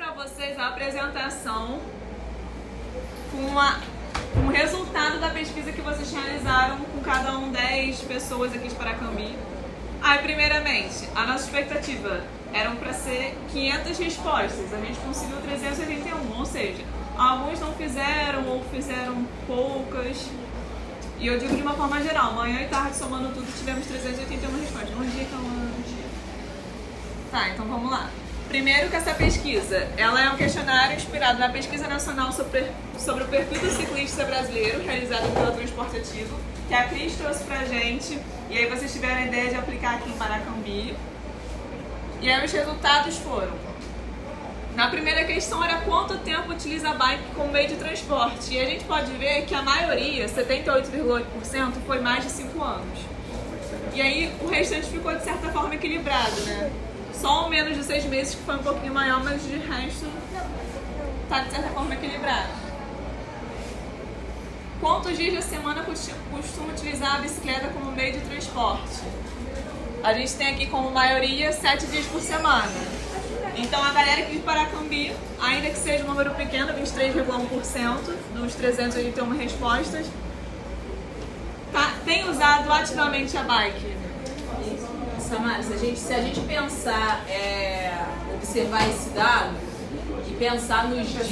para vocês a apresentação com o resultado da pesquisa que vocês realizaram com cada 10 pessoas aqui de Paracambi. Aí, primeiramente, a nossa expectativa eram para ser 500 respostas, a gente conseguiu 381, ou seja, alguns não fizeram ou fizeram poucas. E eu digo de uma forma geral, manhã e tarde somando tudo tivemos 381 respostas. Bom dia, Calma. Tá, então vamos lá. Primeiro que essa pesquisa, ela é um questionário inspirado na Pesquisa Nacional sobre o Perfil do Ciclista Brasileiro, realizada pela Transporte Ativo, que a Cris trouxe pra gente, e aí vocês tiveram a ideia de aplicar aqui em Paracambi. E aí os resultados foram: na primeira questão era quanto tempo utiliza a bike como meio de transporte, e a gente pode ver que a maioria, 78,8%, foi mais de 5 anos. E aí o restante ficou de certa forma equilibrado, né? Só menos de 6 meses que foi um pouquinho maior, mas de resto tá de certa forma equilibrado. Quantos dias da semana costuma utilizar a bicicleta como meio de transporte? A gente tem aqui como maioria 7 dias por semana. Então a galera aqui de Paracambi, ainda que seja um número pequeno, 23,1% dos 381 respostas, tem usado ativamente a bike. Samara, se a gente pensar, observar esse dado e pensar nos dias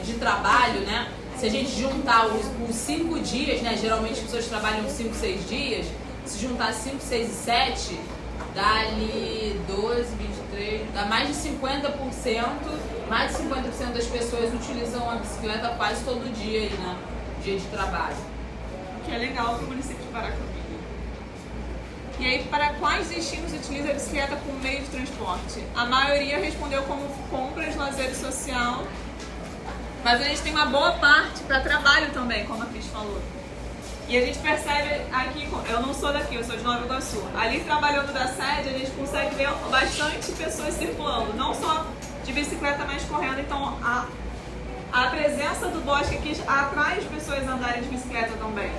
de trabalho, né? Se a gente juntar os 5 dias, né? Geralmente as pessoas trabalham 5, 6 dias. Se juntar 5, 6 e 7, dá ali 12, 23, dá mais de 50%. Mais de 50% das pessoas utilizam a bicicleta quase todo dia aí, né? Dia de trabalho. Que é legal para o município de Paracambi. E aí, para quais destinos utiliza a bicicleta como meio de transporte? A maioria respondeu como compras, lazer social, mas a gente tem uma boa parte para trabalho também, como a Cris falou. E a gente percebe aqui, eu não sou daqui, eu sou de Nova Iguaçu. Ali trabalhando da sede, a gente consegue ver bastante pessoas circulando, não só de bicicleta, mas correndo. Então, a presença do bosque aqui atrai as pessoas a andarem de bicicleta também.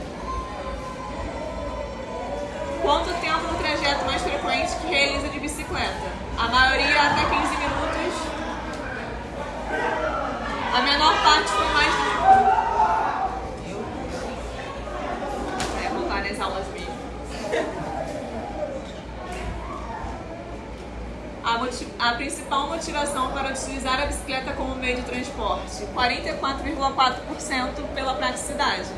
Quanto tempo no trajeto mais frequente que realiza de bicicleta? A maioria até 15 minutos. A menor parte foi mais de... Vou voltar nas aulas mesmo. A principal motivação para utilizar a bicicleta como meio de transporte, 44,4% pela praticidade.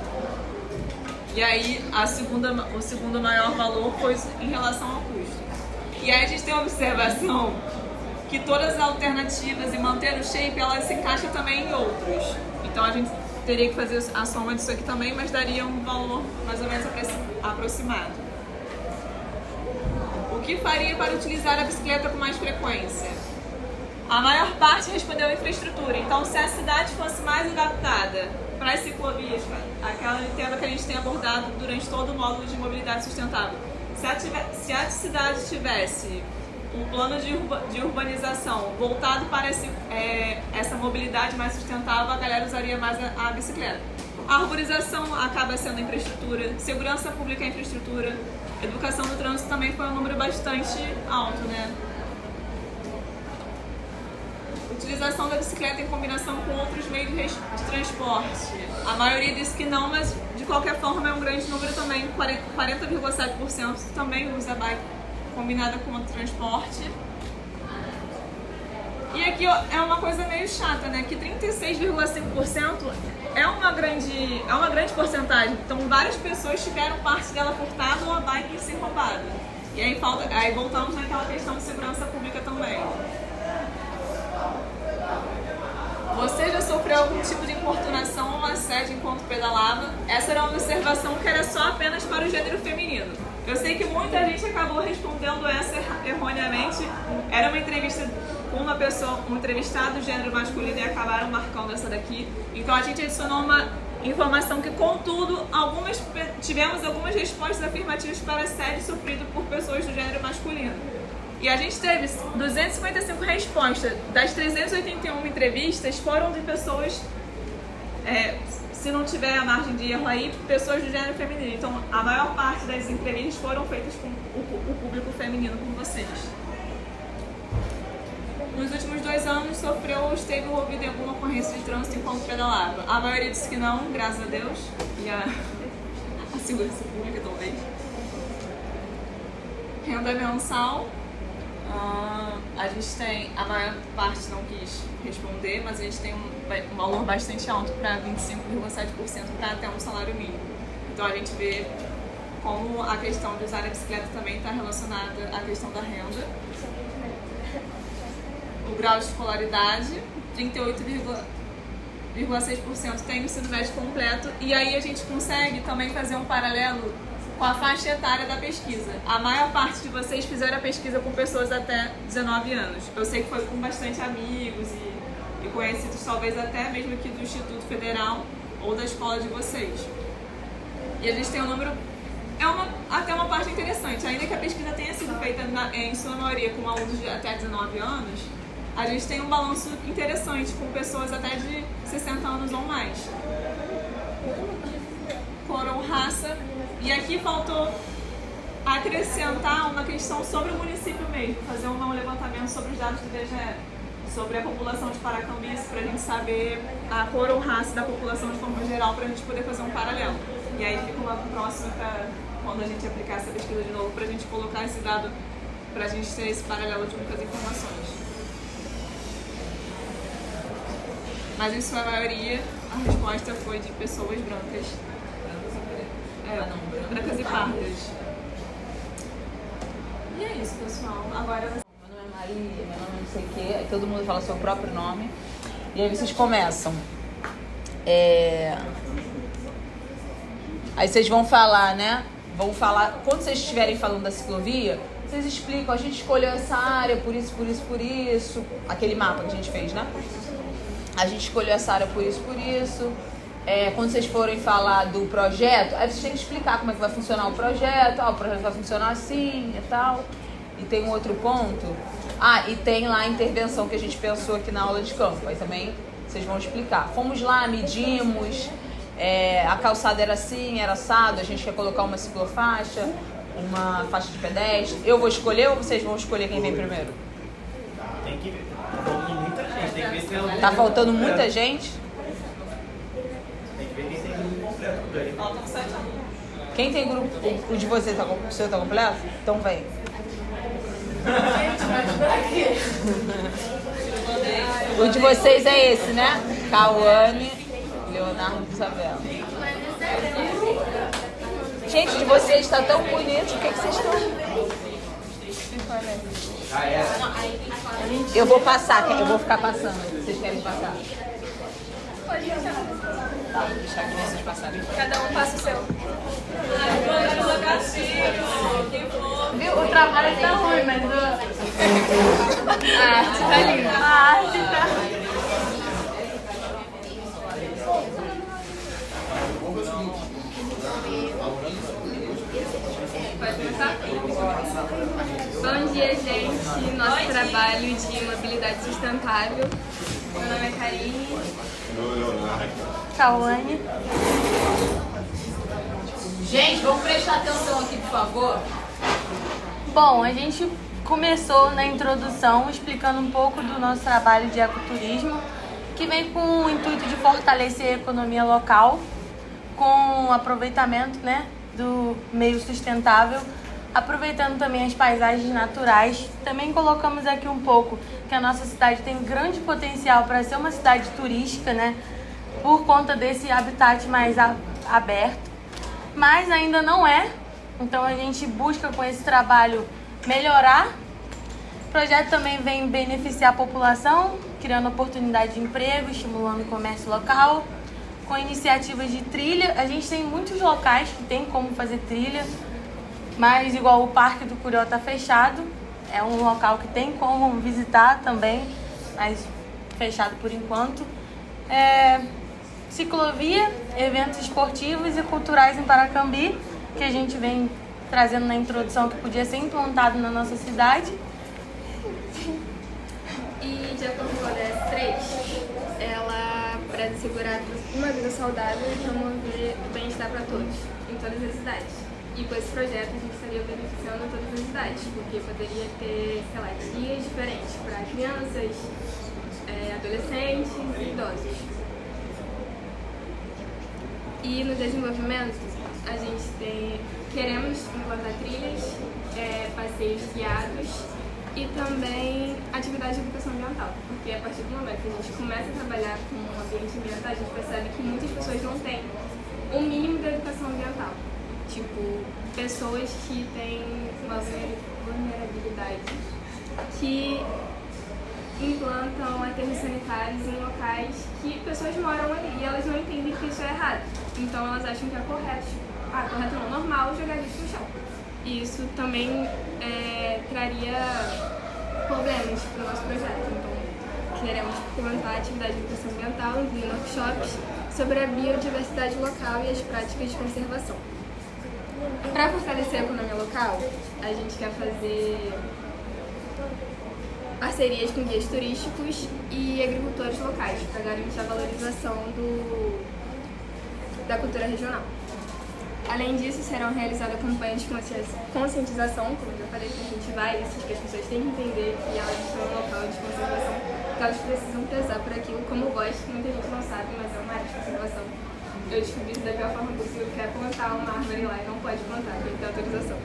E aí o segundo maior valor foi em relação ao custo. E aí a gente tem uma observação que todas as alternativas e manter o shape, elas se encaixam também em outros. Então a gente teria que fazer a soma disso aqui também, mas daria um valor mais ou menos aproximado. O que faria para utilizar a bicicleta com mais frequência? A maior parte respondeu infraestrutura. Então, se a cidade fosse mais adaptada para as ciclovias, aquela tema que a gente tem abordado durante todo o módulo de mobilidade sustentável, se a cidade tivesse um plano de urbanização voltado para essa mobilidade mais sustentável, a galera usaria mais a bicicleta. A arborização acaba sendo infraestrutura, segurança pública é infraestrutura, educação do trânsito também foi um número bastante alto, né? Utilização da bicicleta em combinação com outros meios de transporte. A maioria disse que não, mas de qualquer forma é um grande número também. 40,7% também usa a bike combinada com outro transporte. E aqui é uma coisa meio chata, né? Que 36,5% é uma grande porcentagem. Então várias pessoas tiveram parte dela furtada ou a bike ser roubada. E aí voltamos naquela questão de segurança pública também. Você já sofreu algum tipo de importunação ou assédio enquanto pedalava? Essa era uma observação que era só apenas para o gênero feminino. Eu sei que muita gente acabou respondendo essa erroneamente. Era uma entrevista com uma pessoa, um entrevistado do gênero masculino, e acabaram marcando essa daqui. Então a gente adicionou uma informação que, contudo, tivemos algumas respostas afirmativas para assédio sofrido por pessoas do gênero masculino. E a gente teve 255 respostas. Das 381 entrevistas, foram de pessoas, se não tiver a margem de erro aí, pessoas do gênero feminino. Então, a maior parte das entrevistas foram feitas com o público feminino, com vocês. nos últimos 2 anos sofreu ou esteve envolvido em alguma ocorrência de trânsito enquanto pedalava. A maioria disse que não, graças a Deus, e a segurança pública talvez. Renda mensal, a gente tem, a maior parte não quis responder, mas a gente tem um valor bastante alto para 25,7% para até um salário mínimo. Então a gente vê como a questão de usar a bicicleta também está relacionada à questão da renda. O grau de escolaridade, 38,6% tem o ensino médio completo, e aí a gente consegue também fazer um paralelo com a faixa etária da pesquisa. A maior parte de vocês fizeram a pesquisa com pessoas até 19 anos. Eu sei que foi com bastante amigos e conhecidos, talvez até mesmo aqui do Instituto Federal ou da escola de vocês. E a gente tem um número, até uma parte interessante, ainda que a pesquisa tenha sido feita em sua maioria com alunos de até 19 anos, a gente tem um balanço interessante com pessoas até de 60 anos ou mais. Cor ou raça. E aqui faltou acrescentar uma questão sobre o município mesmo, fazer um levantamento sobre os dados do IBGE, sobre a população de Paracambi, para a gente saber a cor ou raça da população de forma geral, para a gente poder fazer um paralelo. E aí fica uma próxima para quando a gente aplicar essa pesquisa de novo, para a gente colocar esse dado, para a gente ter esse paralelo de muitas informações. Mas em sua maioria, a resposta foi de pessoas brancas. Brancas e pardas. E é isso, pessoal. Agora... Meu nome é Maria, meu nome é não sei o quê. Aí todo mundo fala seu próprio nome. E aí vocês começam. Aí vocês vão falar, né? Vão falar... Quando vocês estiverem falando da ciclovia, vocês explicam. A gente escolheu essa área por isso, por isso, por isso. Aquele mapa que a gente fez, né? A gente escolheu essa área por isso, por isso. Quando vocês forem falar do projeto, aí vocês têm que explicar como é que vai funcionar o projeto. O projeto vai funcionar assim e tal. E tem um outro ponto. E tem lá a intervenção que a gente pensou aqui na aula de campo. Aí também vocês vão explicar. Fomos lá, medimos, a calçada era assim, era assado, a gente quer colocar uma ciclofaixa, uma faixa de pedestre. Eu vou escolher ou vocês vão escolher quem vem primeiro? Tem que ver. Tá faltando muita gente, tem que ver se ela... Tá faltando muita gente? Faltam 7 alunos. Quem tem grupo? O de vocês o seu tá completo? Então vem. O de vocês é esse, né? Cauane, Leonardo e Isabela. Gente, de vocês tá tão bonito. O que vocês estão... Eu vou passar, eu vou ficar passando. Vocês querem passar? Pode deixar. Tá, vou deixar aqui vocês passarem. Cada um passa o seu. Viu? O trabalho tá ruim, mas a arte tá linda. a arte tá... Pode começar? Bom dia, gente. Nosso trabalho de mobilidade sustentável. Meu nome é Karine. Cauane. Gente, vamos prestar atenção aqui, por favor. Bom, a gente começou na introdução explicando um pouco do nosso trabalho de ecoturismo, que vem com o intuito de fortalecer a economia local, com o aproveitamento, né, do meio sustentável, aproveitando também as paisagens naturais. Também colocamos aqui um pouco que a nossa cidade tem grande potencial para ser uma cidade turística, né, por conta desse habitat mais aberto, mas ainda não é. Então a gente busca com esse trabalho melhorar. O projeto também vem beneficiar a população, criando oportunidade de emprego, estimulando o comércio local, com iniciativas de trilha. A gente tem muitos locais que tem como fazer trilha, mas igual o Parque do Curió está fechado, é um local que tem como visitar também, mas fechado por enquanto. Ciclovia, eventos esportivos e culturais em Paracambi, que a gente vem trazendo na introdução, que podia ser implantado na nossa cidade. E de acordo com a ODS 3, ela preza segurar uma vida saudável e promover o bem-estar para todos, em todas as cidades. E com esse projeto a gente estaria beneficiando todas as idades, porque poderia ter, sei lá, dias diferentes para crianças, adolescentes e idosos. E no desenvolvimento, a gente queremos implantar trilhas, passeios guiados e também atividades de educação ambiental, porque a partir do momento que a gente começa a trabalhar com o ambiente ambiental, a gente percebe que muitas pessoas não têm o mínimo da educação ambiental. Tipo, pessoas que têm uma vulnerabilidade, que implantam aterros sanitários em locais que pessoas moram ali e elas não entendem que isso é errado. Então elas acham que é correto. Correto não, normal jogar lixo no chão. E isso também traria problemas para o nosso projeto. Então, queremos implementar atividade de educação ambiental, incluindo workshops sobre a biodiversidade local e as práticas de conservação. Para fortalecer a economia local, a gente quer fazer parcerias com guias turísticos e agricultores locais para garantir a valorização da cultura regional. Além disso, serão realizadas campanhas de conscientização, como eu já falei, que a gente vai, que as pessoas têm que entender que elas estão em um local de conservação, que elas precisam prezar por aquilo como bosque, que muita gente não sabe, mas é uma área de conservação. Eu descobri isso da pior forma possível, que é plantar uma árvore lá e não pode plantar, tem que ter autorização.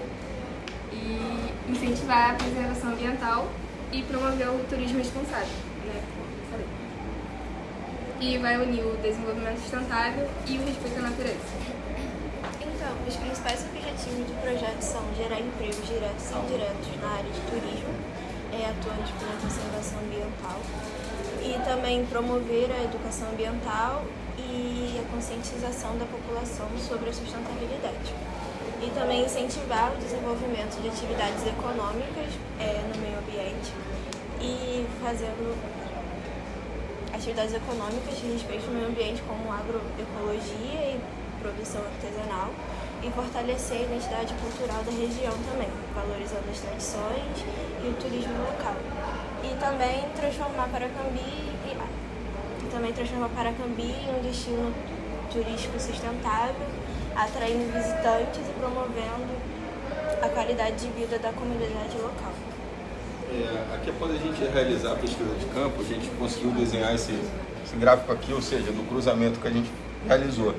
E incentivar a preservação ambiental e promover o turismo responsável, né? E vai unir o desenvolvimento sustentável e o respeito à natureza. Então, os principais objetivos do projeto são gerar empregos diretos e indiretos na área de turismo, atuando na conservação ambiental, e também promover a educação ambiental e a conscientização da população sobre a sustentabilidade. E também incentivar o desenvolvimento de atividades econômicas no meio ambiente e fazendo atividades econômicas de respeito ao meio ambiente, como agroecologia e produção artesanal, e fortalecer a identidade cultural da região também, valorizando as tradições e o turismo local. E também transformar Paracambi em um destino turístico sustentável, atraindo visitantes e promovendo a qualidade de vida da comunidade local. Aqui, após a gente realizar a pesquisa de campo, a gente conseguiu desenhar esse gráfico aqui, ou seja, do cruzamento que a gente realizou.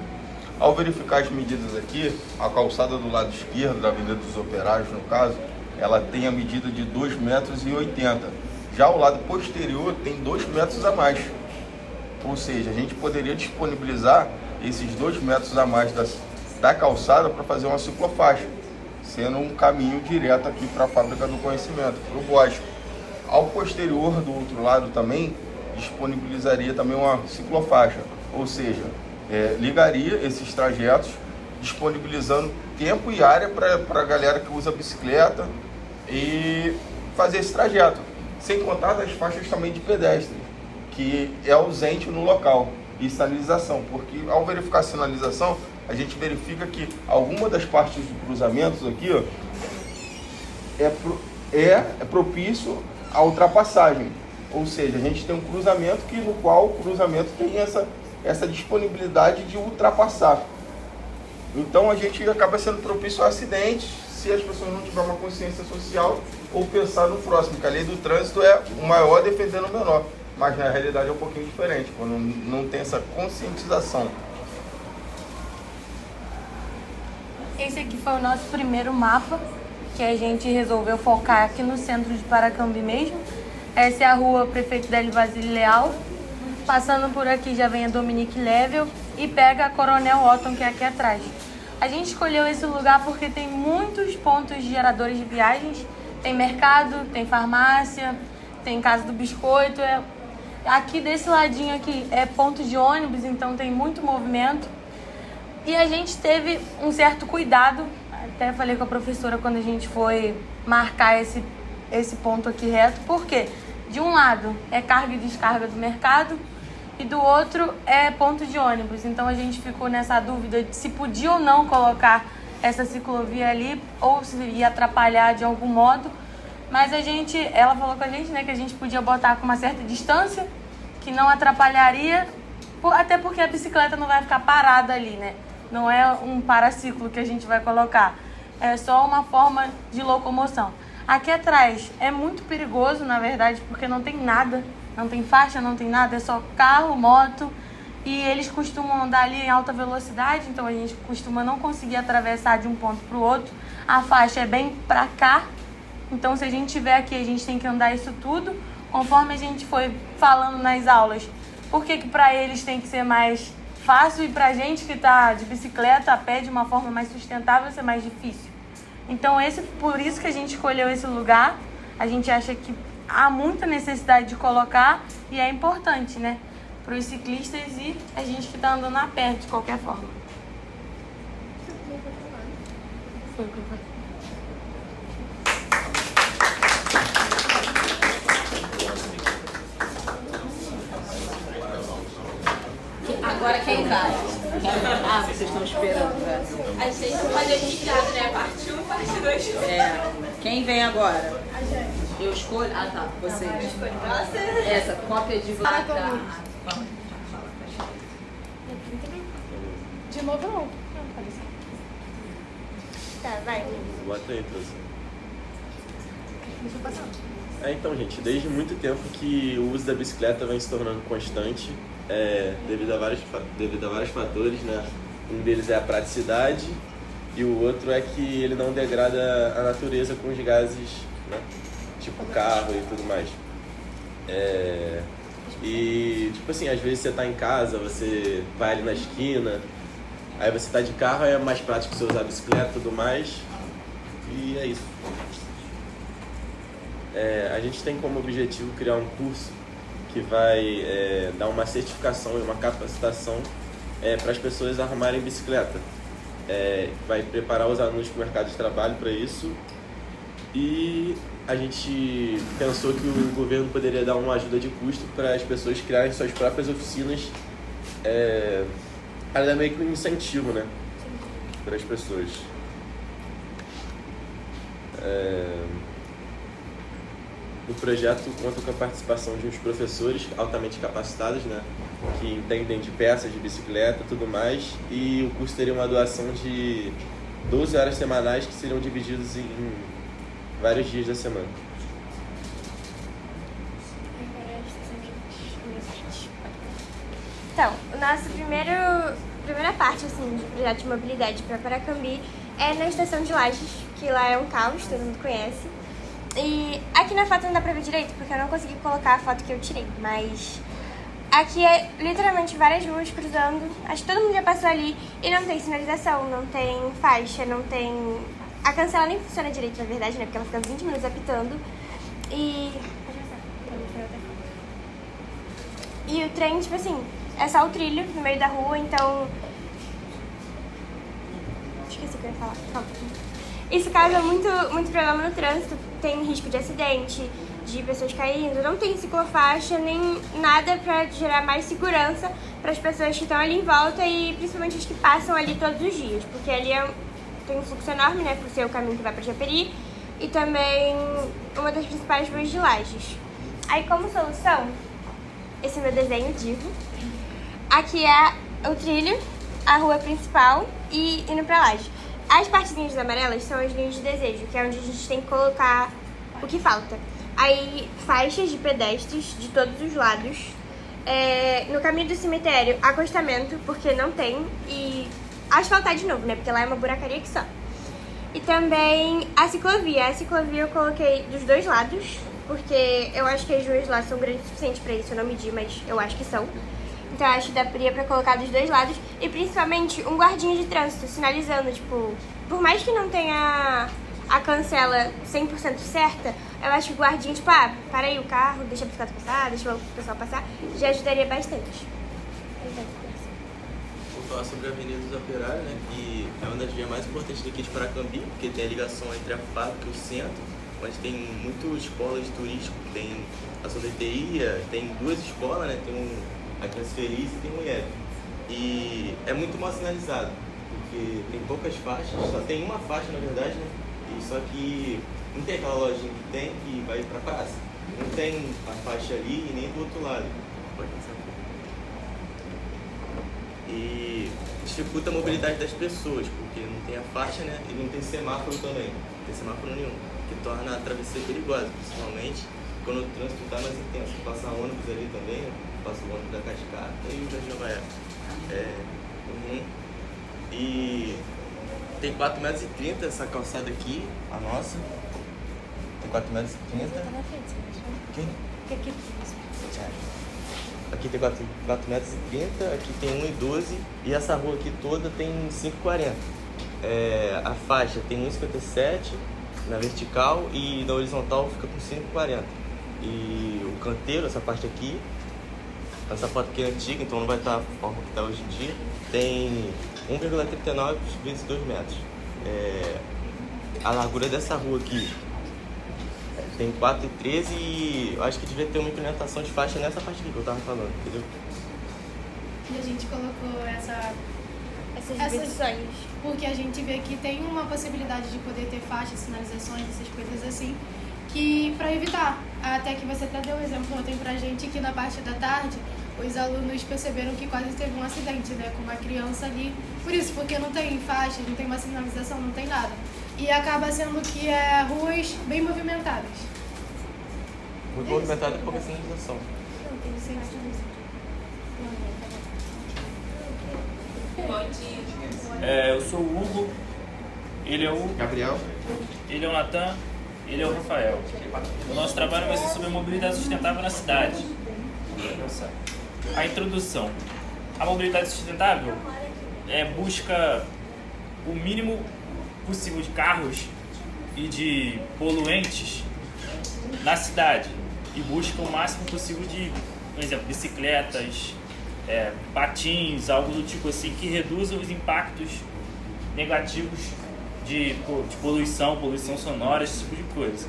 Ao verificar as medidas aqui, a calçada do lado esquerdo, da Avenida dos Operários, no caso, ela tem a medida de 2,80 metros. Já o lado posterior tem 2 metros a mais. Ou seja, a gente poderia disponibilizar esses 2 metros a mais da calçada para fazer uma ciclofaixa, sendo um caminho direto aqui para a Fábrica do Conhecimento, para o bosque. Ao posterior, do outro lado também, disponibilizaria também uma ciclofaixa, ou seja, ligaria esses trajetos, disponibilizando tempo e área para a galera que usa bicicleta e fazer esse trajeto. Sem contar das faixas também de pedestre, que é ausente no local, e sinalização, porque ao verificar a sinalização, a gente verifica que alguma das partes do cruzamento aqui, ó, é propício à ultrapassagem. Ou seja, a gente tem um cruzamento no qual o cruzamento tem essa disponibilidade de ultrapassar. Então a gente acaba sendo propício a acidentes se as pessoas não tiverem uma consciência social ou pensar no próximo, que a lei do trânsito é o maior defendendo o menor, mas na realidade é um pouquinho diferente, quando não tem essa conscientização. Esse aqui foi o nosso primeiro mapa, que a gente resolveu focar aqui no centro de Paracambi mesmo. Essa é a rua Prefeito Délio Basílio Leal. Passando por aqui já vem a Dominique Level e pega a Coronel Otton, que é aqui atrás. A gente escolheu esse lugar porque tem muitos pontos geradores de viagens. Tem mercado, tem farmácia, tem Casa do Biscoito. Aqui desse ladinho aqui é ponto de ônibus, então tem muito movimento. E a gente teve um certo cuidado, até falei com a professora quando a gente foi marcar esse ponto aqui reto, porque de um lado é carga e descarga do mercado e do outro é ponto de ônibus. Então a gente ficou nessa dúvida de se podia ou não colocar essa ciclovia ali ou se ia atrapalhar de algum modo. Mas ela falou com a gente, né, que a gente podia botar com uma certa distância, que não atrapalharia, até porque a bicicleta não vai ficar parada ali, né? Não é um paraciclo que a gente vai colocar. é só uma forma de locomoção. Aqui atrás é muito perigoso, na verdade, porque não tem nada, não tem faixa, não tem nada, é só carro, moto, e eles costumam andar ali em alta velocidade, então a gente costuma não conseguir atravessar de um ponto para o outro. A faixa é bem para cá, então se a gente estiver aqui, a gente tem que andar isso tudo, conforme a gente foi falando nas aulas. Por que para eles tem que ser mais fácil e pra gente que tá de bicicleta, a pé, de uma forma mais sustentável, ser mais difícil? Então, por isso que a gente escolheu esse lugar. A gente acha que há muita necessidade de colocar e é importante, né? Para os ciclistas e a gente que tá andando a pé, de qualquer forma. Foi o que eu falei. Agora quem vai? Ah, vocês estão esperando, né? A gente pode registrado, né? Parte 1, parte 2. É. Quem vem agora? Eu escolho? Ah, tá. Vocês. Essa cópia de você. De novo, não. Tá, vai. Bota aí, professor. Então, gente, desde muito tempo que o uso da bicicleta vem se tornando constante, devido a vários fatores, né? Um deles é a praticidade e o outro é que ele não degrada a natureza com os gases, né? Tipo carro e tudo mais. E, tipo assim, às vezes você tá em casa, você vai ali na esquina, aí você tá de carro, aí é mais prático você usar a bicicleta e tudo mais, e é isso. A gente tem como objetivo criar um curso que vai dar uma certificação e uma capacitação para as pessoas arrumarem bicicleta. Vai preparar os alunos para o mercado de trabalho para isso. E a gente pensou que o governo poderia dar uma ajuda de custo para as pessoas criarem suas próprias oficinas. Para dar meio que um incentivo, né, para as pessoas. O projeto conta com a participação de uns professores altamente capacitados, né, que entendem de peças de bicicleta e tudo mais, e o curso teria uma doação de 12 horas semanais que seriam divididas em vários dias da semana. Então, o nosso primeira parte assim, de projeto de mobilidade para Paracambi é na estação de Lages, que lá é um caos, todo mundo conhece. E aqui na foto não dá pra ver direito, porque eu não consegui colocar a foto que eu tirei, mas aqui é literalmente várias ruas cruzando, acho que todo mundo já passou ali, e não tem sinalização, não tem faixa, não tem... A cancela nem funciona direito, na verdade, né, porque ela fica 20 minutos apitando, e o trem, tipo assim, é só o trilho no meio da rua, então... Esqueci o que eu ia falar, calma. Isso causa muito problema no trânsito, tem risco de acidente, de pessoas caindo, não tem ciclofaixa, nem nada para gerar mais segurança para as pessoas que estão ali em volta e principalmente as que passam ali todos os dias, porque ali tem um fluxo enorme, né, por ser o caminho que vai para Japeri e também uma das principais ruas de Lages. Aí como solução, esse meu desenho divo, aqui é o trilho, a rua principal e indo para Lages. As partezinhas amarelas são as linhas de desejo, que é onde a gente tem que colocar o que falta. Aí, faixas de pedestres de todos os lados. No caminho do cemitério, acostamento, porque não tem. E asfaltar de novo, né? Porque lá é uma buracaria que só. E também a ciclovia. A ciclovia eu coloquei dos dois lados, porque eu acho que as ruas lá são grandes o suficiente pra isso. Eu não medi, mas eu acho que são. Então acho que daria pra colocar dos dois lados. E principalmente um guardinha de trânsito, sinalizando, tipo... Por mais que não tenha a cancela 100% certa, eu acho que o guardinha, tipo, para aí o carro, deixa a bicicleta passar, deixa o pessoal passar, já ajudaria bastante. Vou falar sobre a Avenida dos Operários, né, que é uma das vias mais importantes daqui de Paracambi, porque tem a ligação entre a fábrica e o centro, onde tem muitos polos turísticos, tem a sorveteria, tem duas escolas, né, tem a Criança Feliz e tem o IEP. E é muito mal sinalizado, porque tem poucas faixas, só tem uma faixa na verdade, né, e só que não tem aquela lojinha que tem que vai pra praça, não tem a faixa ali e nem do outro lado. Pode passar. E dificulta a mobilidade das pessoas, porque não tem a faixa, né? E não tem semáforo também, não tem semáforo nenhum, que torna a travessia perigosa, principalmente quando o trânsito está mais intenso. Passa ônibus ali também, né? Passa o ônibus da Cascata e o Jardim Nova Era. E tem 4,30 metros essa calçada aqui, a nossa. Tem 4,30 metros. Quem? Aqui tem 4,30 metros, aqui tem 1,12 e essa rua aqui toda tem 5,40. A faixa tem 1,57 na vertical e na horizontal fica com 5,40. E o canteiro, essa parte aqui, essa foto aqui é antiga, então não vai estar a forma que está hoje em dia, tem 1,39 vezes 2 metros. A largura dessa rua aqui tem 4,13 e eu acho que devia ter uma implementação de faixa nessa parte aqui que eu tava falando, entendeu? E a gente colocou essas divisões porque a gente vê que tem uma possibilidade de poder ter faixas, sinalizações, essas coisas assim, que para evitar. Até que você até deu um exemplo ontem pra gente que na parte da tarde os alunos perceberam que quase teve um acidente, né, com uma criança ali. Por isso, porque não tem faixa, não tem uma sinalização, não tem nada. E acaba sendo que ruas bem movimentadas. Muito movimentada e pouca sinalização. Não tem sinalização. Eu sou o Hugo, ele é o Gabriel, ele é o Natan, ele é o Rafael. O nosso trabalho vai ser sobre a mobilidade sustentável na cidade. A introdução. A mobilidade sustentável busca o mínimo possível de carros e de poluentes na cidade e busca o máximo possível de, por exemplo, bicicletas, patins, algo do tipo assim, que reduzam os impactos negativos de poluição sonora, esse tipo de coisa.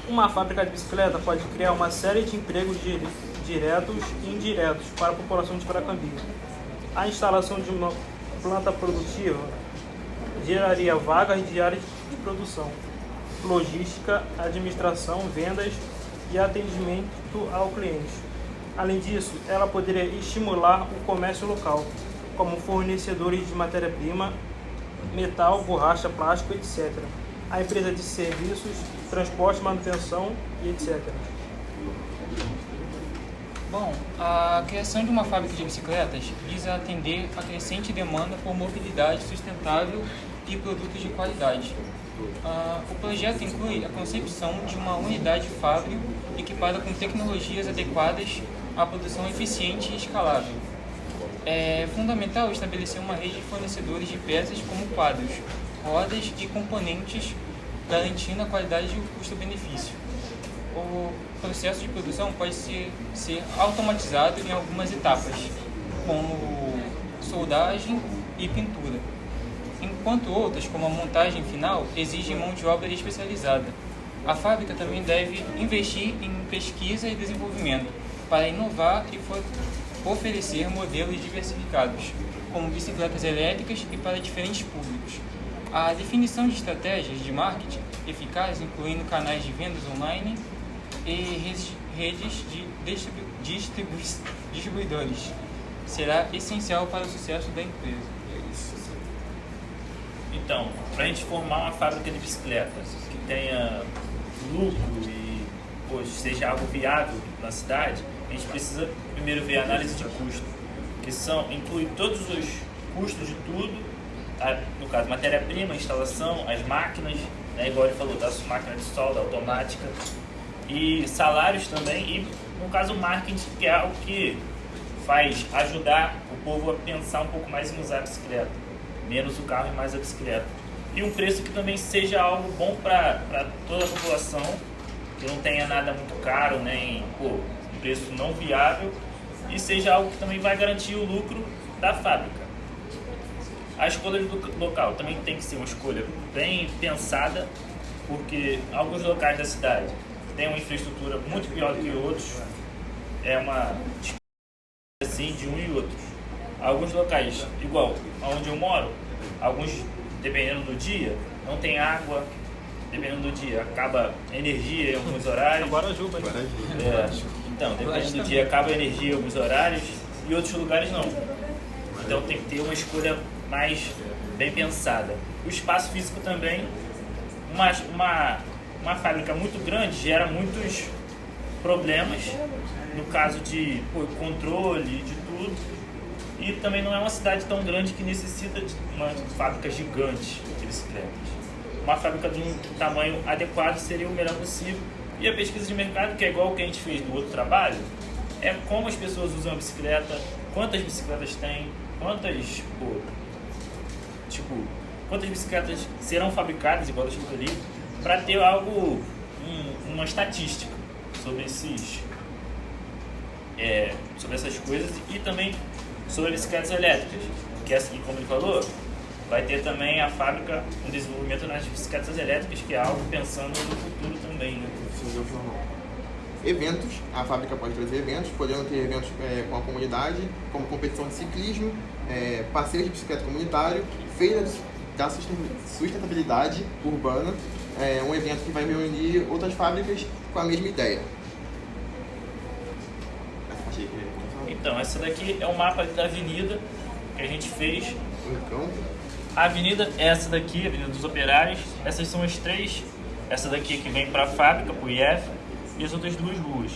Uma fábrica de bicicleta pode criar uma série de empregos diretos e indiretos para a população de Paracambi. A instalação de uma planta produtiva geraria vagas de áreas de produção, logística, administração, vendas e atendimento ao cliente. Além disso, ela poderia estimular o comércio local, como fornecedores de matéria-prima, metal, borracha, plástico, etc. A empresa de serviços, transporte, manutenção e etc. Bom, a criação de uma fábrica de bicicletas visa atender a crescente demanda por mobilidade sustentável e produtos de qualidade. O projeto inclui a concepção de uma unidade fábrica equipada com tecnologias adequadas à produção eficiente e escalável. É fundamental estabelecer uma rede de fornecedores de peças como quadros, rodas e componentes, garantindo a qualidade e o custo-benefício. O processo de produção pode ser automatizado em algumas etapas, como soldagem e pintura, enquanto outras, como a montagem final, exigem mão de obra especializada. A fábrica também deve investir em pesquisa e desenvolvimento para inovar e oferecer modelos diversificados, como bicicletas elétricas e para diferentes públicos. A definição de estratégias de marketing eficazes, incluindo canais de vendas online e redes de distribuidores, será essencial para o sucesso da empresa. Então, para a gente formar uma fábrica de bicicletas que tenha lucro e seja algo viável na cidade, a gente precisa primeiro ver a análise de custo, que inclui todos os custos de tudo, no caso, matéria-prima, instalação, as máquinas, né, igual ele falou, das máquinas de solda automática, e salários também, e no caso o marketing, que é algo que faz ajudar o povo a pensar um pouco mais em usar a bicicleta, menos o carro e mais a bicicleta. E um preço que também seja algo bom para toda a população, que não tenha nada muito caro, nem um preço não viável, e seja algo que também vai garantir o lucro da fábrica. A escolha do local também tem que ser uma escolha bem pensada, porque alguns locais da cidade têm uma infraestrutura muito pior do que outros, é uma assim de um e outro. Alguns locais, igual onde eu moro, alguns, dependendo do dia, não tem água, dependendo do dia, acaba energia em alguns horários. Guarajuba, né? Então, dependendo do dia, acaba energia em alguns horários e outros lugares não. Então tem que ter uma escolha mais bem pensada. O espaço físico também, uma fábrica muito grande gera muitos problemas, no caso de controle de tudo. E também não é uma cidade tão grande que necessita de uma fábrica gigante de bicicletas. Uma fábrica de um tamanho adequado seria o melhor possível. E a pesquisa de mercado, que é igual o que a gente fez no outro trabalho, é como as pessoas usam a bicicleta, quantas bicicletas tem, quantas bicicletas serão fabricadas, igual está escrito ali, para ter algo, uma estatística sobre essas coisas e também sobre bicicletas elétricas, que assim como ele falou, vai ter também a fábrica, um desenvolvimento nas bicicletas elétricas, que é algo pensando no futuro também, né? Eventos, a fábrica pode trazer eventos, podendo ter eventos com a comunidade, como competição de ciclismo, passeio de bicicleta comunitário, feira da sustentabilidade urbana, um evento que vai reunir outras fábricas com a mesma ideia. Então, essa daqui é o mapa da avenida que a gente fez. A avenida é essa daqui, a Avenida dos Operários. Essas são as três. Essa daqui que vem para a fábrica, para o IF, e as outras duas ruas.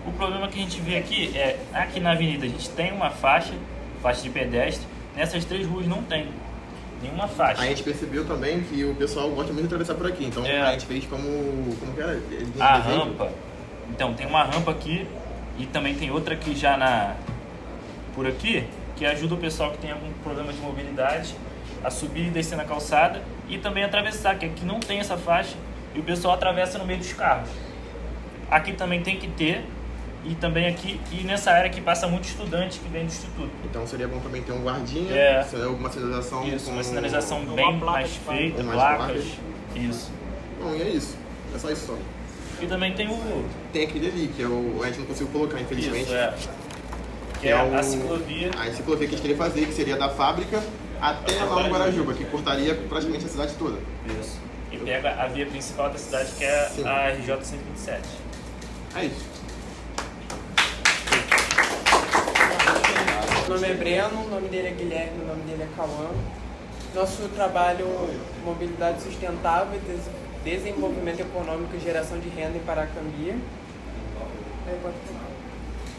O problema que a gente vê aqui é, aqui na avenida a gente tem uma faixa de pedestre. Nessas três ruas não tem nenhuma faixa. A gente percebeu também que o pessoal gosta muito de atravessar por aqui, então a gente fez como que era? A rampa. Então, tem uma rampa aqui e também tem outra aqui já por aqui, que ajuda o pessoal que tem algum problema de mobilidade a subir e descer na calçada e também atravessar, que aqui não tem essa faixa e o pessoal atravessa no meio dos carros. Aqui também tem que ter, e também aqui, e nessa área que passa muito estudante que vem do instituto. Então seria bom também ter um guardinha, uma sinalização. Isso, uma sinalização bem mais feita, placas. Isso. Bom, e é isso. É só isso só. E também tem Tem aquele ali, que a gente não conseguiu colocar, infelizmente. Isso, que é a ciclovia. A ciclovia que a gente queria fazer, que seria da fábrica até lá no Guarajuba, que cortaria praticamente a cidade toda. Isso. E pega a via principal da cidade, que é a RJ 127. É isso. Meu nome é Breno, o nome dele é Guilherme, o nome dele é Cauã. Nosso trabalho mobilidade sustentável, desenvolvimento econômico e geração de renda em Paracambi.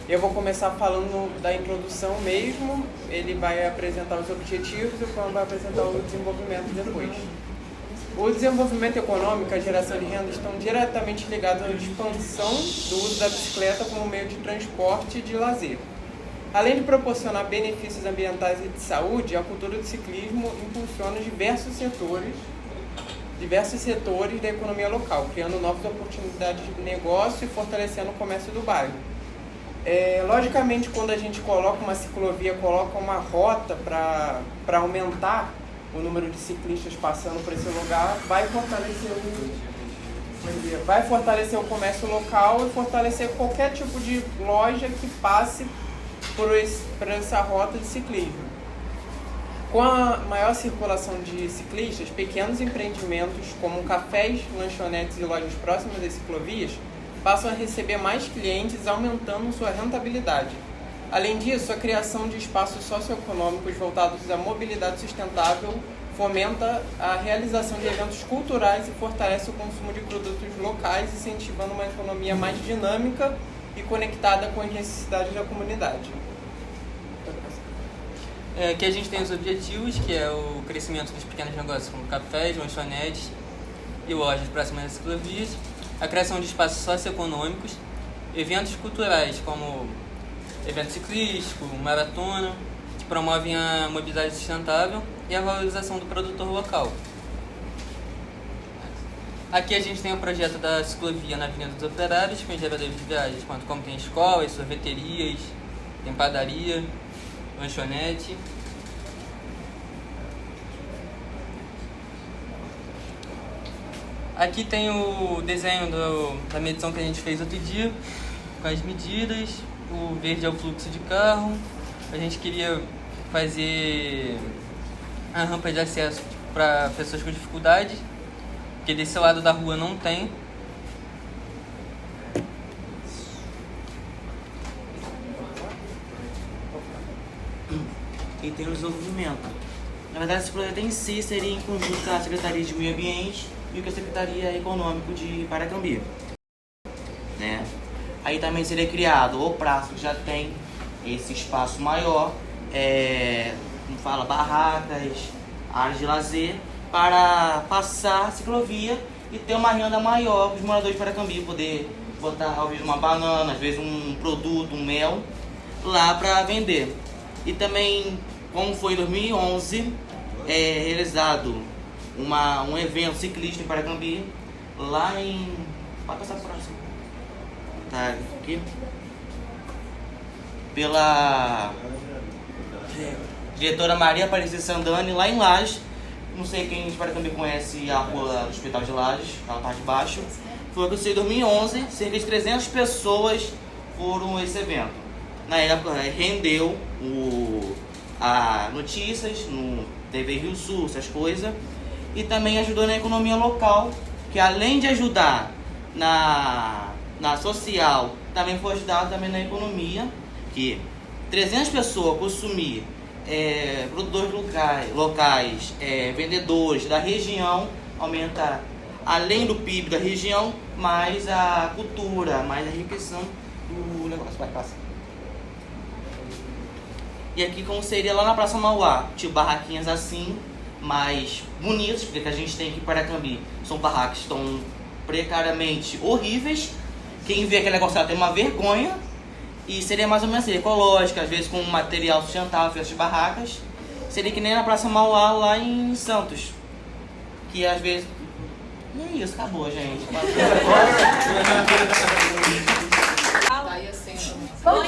Eu vou começar falando da introdução mesmo, ele vai apresentar os objetivos e o Cauã vai apresentar o desenvolvimento depois. O desenvolvimento econômico e a geração de renda estão diretamente ligados à expansão do uso da bicicleta como meio de transporte e de lazer. Além de proporcionar benefícios ambientais e de saúde, a cultura do ciclismo impulsiona diversos setores da economia local, criando novas oportunidades de negócio e fortalecendo o comércio do bairro. Logicamente, quando a gente coloca uma ciclovia, coloca uma rota para aumentar o número de ciclistas passando por esse lugar, vai fortalecer o comércio local e fortalecer qualquer tipo de loja que passe por essa rota de ciclismo. Com a maior circulação de ciclistas, pequenos empreendimentos como cafés, lanchonetes e lojas próximas das ciclovias passam a receber mais clientes, aumentando sua rentabilidade. Além disso, a criação de espaços socioeconômicos voltados à mobilidade sustentável fomenta a realização de eventos culturais e fortalece o consumo de produtos locais, incentivando uma economia mais dinâmica e conectada com as necessidades da comunidade. Aqui a gente tem os objetivos, que é o crescimento dos pequenos negócios, como cafés, lanchonetes e lojas próximas das ciclovias, a criação de espaços socioeconômicos, eventos culturais, como evento ciclístico, maratona, que promovem a mobilidade sustentável e a valorização do produtor local. Aqui a gente tem o projeto da ciclovia na Avenida dos Operários, com geradores de viagens, como tem escolas, sorveterias, tem padaria, lanchonete. Aqui tem o desenho da medição que a gente fez outro dia, com as medidas. O verde é o fluxo de carro. A gente queria fazer a rampa de acesso para pessoas com dificuldade, porque porque desse lado da rua não tem. E tem o desenvolvimento. Na verdade, esse projeto em si seria em conjunto com a Secretaria de Meio Ambiente e com a Secretaria Econômica de Paracambi, né? Aí também seria criado o praça, que já tem esse espaço maior, como fala, barracas, áreas de lazer, para passar a ciclovia e ter uma renda maior para os moradores de Paracambi, poder botar talvez uma banana, às vezes um produto, um mel, lá para vender. E também, como foi em 2011, realizado um evento ciclista em Paracambi, lá em... Pode passar para o próximo. Tá, aqui. Pela diretora Maria Aparecida Sandani, lá em Lages. Não sei quem de Paracambi conhece a rua do Hospital de Lages, aquela parte de baixo. Foi acontecido em 2011, cerca de 300 pessoas foram esse evento. Na época rendeu notícias no TV Rio Sul, essas coisas. E também ajudou na economia local, que além de ajudar na social, também foi ajudado também na economia, que 300 pessoas consumir, produtores locais, vendedores da região, aumenta, além do PIB da região, mais a cultura, mais a enriquecimento do negócio. Vai, passa. E aqui como seria lá na Praça Mauá, tipo barraquinhas assim, mais bonitas, porque a gente tem aqui em Paracambi, são barracas que estão precariamente horríveis. Quem vê aquele negócio lá tem uma vergonha. E seria mais ou menos assim, ecológica, às vezes com material sustentável, essas barracas. Seria que nem na Praça Mauá, lá em Santos. Que às vezes... E é isso, acabou, gente. Bom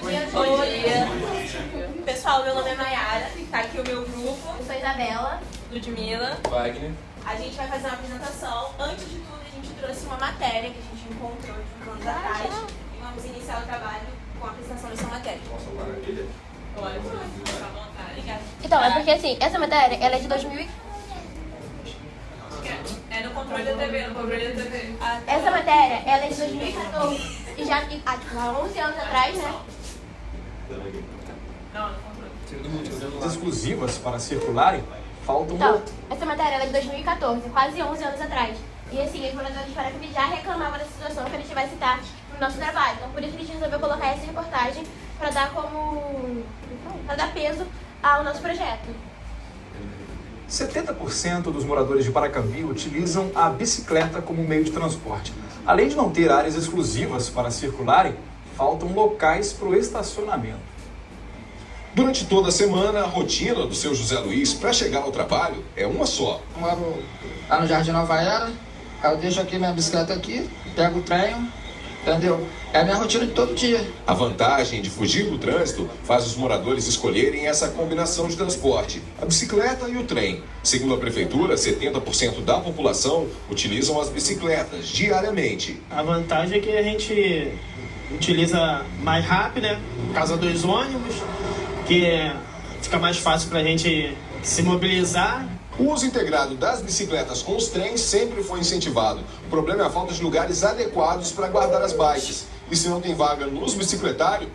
dia a todos. Pessoal, meu nome é Mayara, tá aqui o meu grupo. Eu sou Isabela, Ludmila, Wagner. A gente vai fazer uma apresentação. Antes de tudo, a gente trouxe uma matéria que a gente encontrou de uns anos atrás. E vamos iniciar o trabalho com a apresentação dessa matéria. Pode, fica à vontade. Obrigada. Então, é porque assim, essa matéria, ela é de 2000. É no controle da TV, no controle da TV. Essa matéria, ela é de 2014. E já há 11 anos atrás, né? Não, no controle. Exclusivas para circularem, faltam... Então, essa matéria ela é de 2014, quase 11 anos atrás. E assim, os moradores de Paracambi já reclamavam dessa situação que a gente vai citar no nosso trabalho. Então, por isso a gente resolveu colocar essa reportagem para dar para dar peso ao nosso projeto. 70% dos moradores de Paracambi utilizam a bicicleta como meio de transporte. Além de não ter áreas exclusivas para circularem, faltam locais para o estacionamento. Durante toda a semana, a rotina do seu José Luiz para chegar ao trabalho é uma só. Eu moro lá no Jardim Nova Era, eu deixo aqui minha bicicleta aqui, pego o trem, entendeu? É a minha rotina de todo dia. A vantagem de fugir do trânsito faz os moradores escolherem essa combinação de transporte, a bicicleta e o trem. Segundo a prefeitura, 70% da população utilizam as bicicletas diariamente. A vantagem é que a gente utiliza mais rápido, né? Por causa dos ônibus, que fica mais fácil para a gente se mobilizar. O uso integrado das bicicletas com os trens sempre foi incentivado. O problema é a falta de lugares adequados para guardar as bikes. E se não tem vaga nos bicicletários,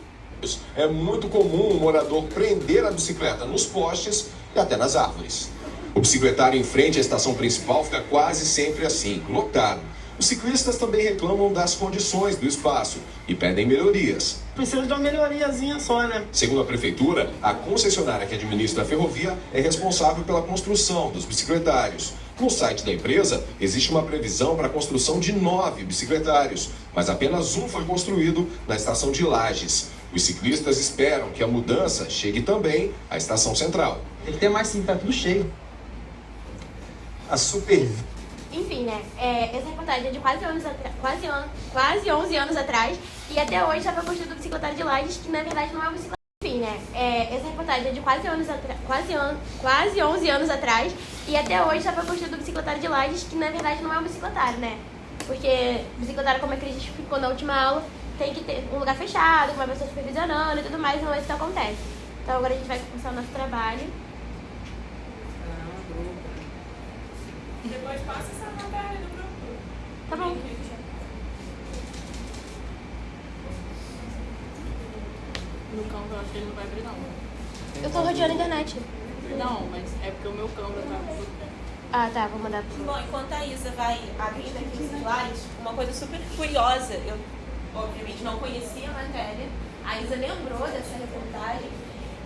é muito comum o morador prender a bicicleta nos postes e até nas árvores. O bicicletário em frente à estação principal fica quase sempre assim, lotado. Os ciclistas também reclamam das condições do espaço e pedem melhorias. Precisa de uma melhoriazinha só, né? Segundo a prefeitura, a concessionária que administra a ferrovia é responsável pela construção dos bicicletários. No site da empresa, existe uma previsão para a construção de 9 bicicletários, mas apenas um foi construído na estação de Lages. Os ciclistas esperam que a mudança chegue também à estação central. Tem que ter mais sim, tá tudo cheio. A super... Enfim, né? Essa reportagem é de quase 11 anos atrás. E até hoje estava construído o bicicletário de Lages, que na verdade não é um bicicletário. Enfim, né? Essa reportagem é de quase 11 anos atrás. E até hoje estava construído o bicicletário de Lages, que na verdade não é um bicicletário, né? Porque bicicletário, como a Cris explicou na última aula, tem que ter um lugar fechado, com uma pessoa supervisionando e tudo mais, e não é isso que acontece. Então agora a gente vai começar o nosso trabalho. Depois passa essa matéria Tá bom. No Canva eu acho que ele não vai abrir, não. Eu tô rodeando a internet. Não, mas é porque o meu Canva tá... Ah, tá, vou mandar pro... Bom, enquanto a Isa vai abrindo aqui os slides, uma coisa super curiosa, eu obviamente não conhecia a matéria, a Isa lembrou dessa reportagem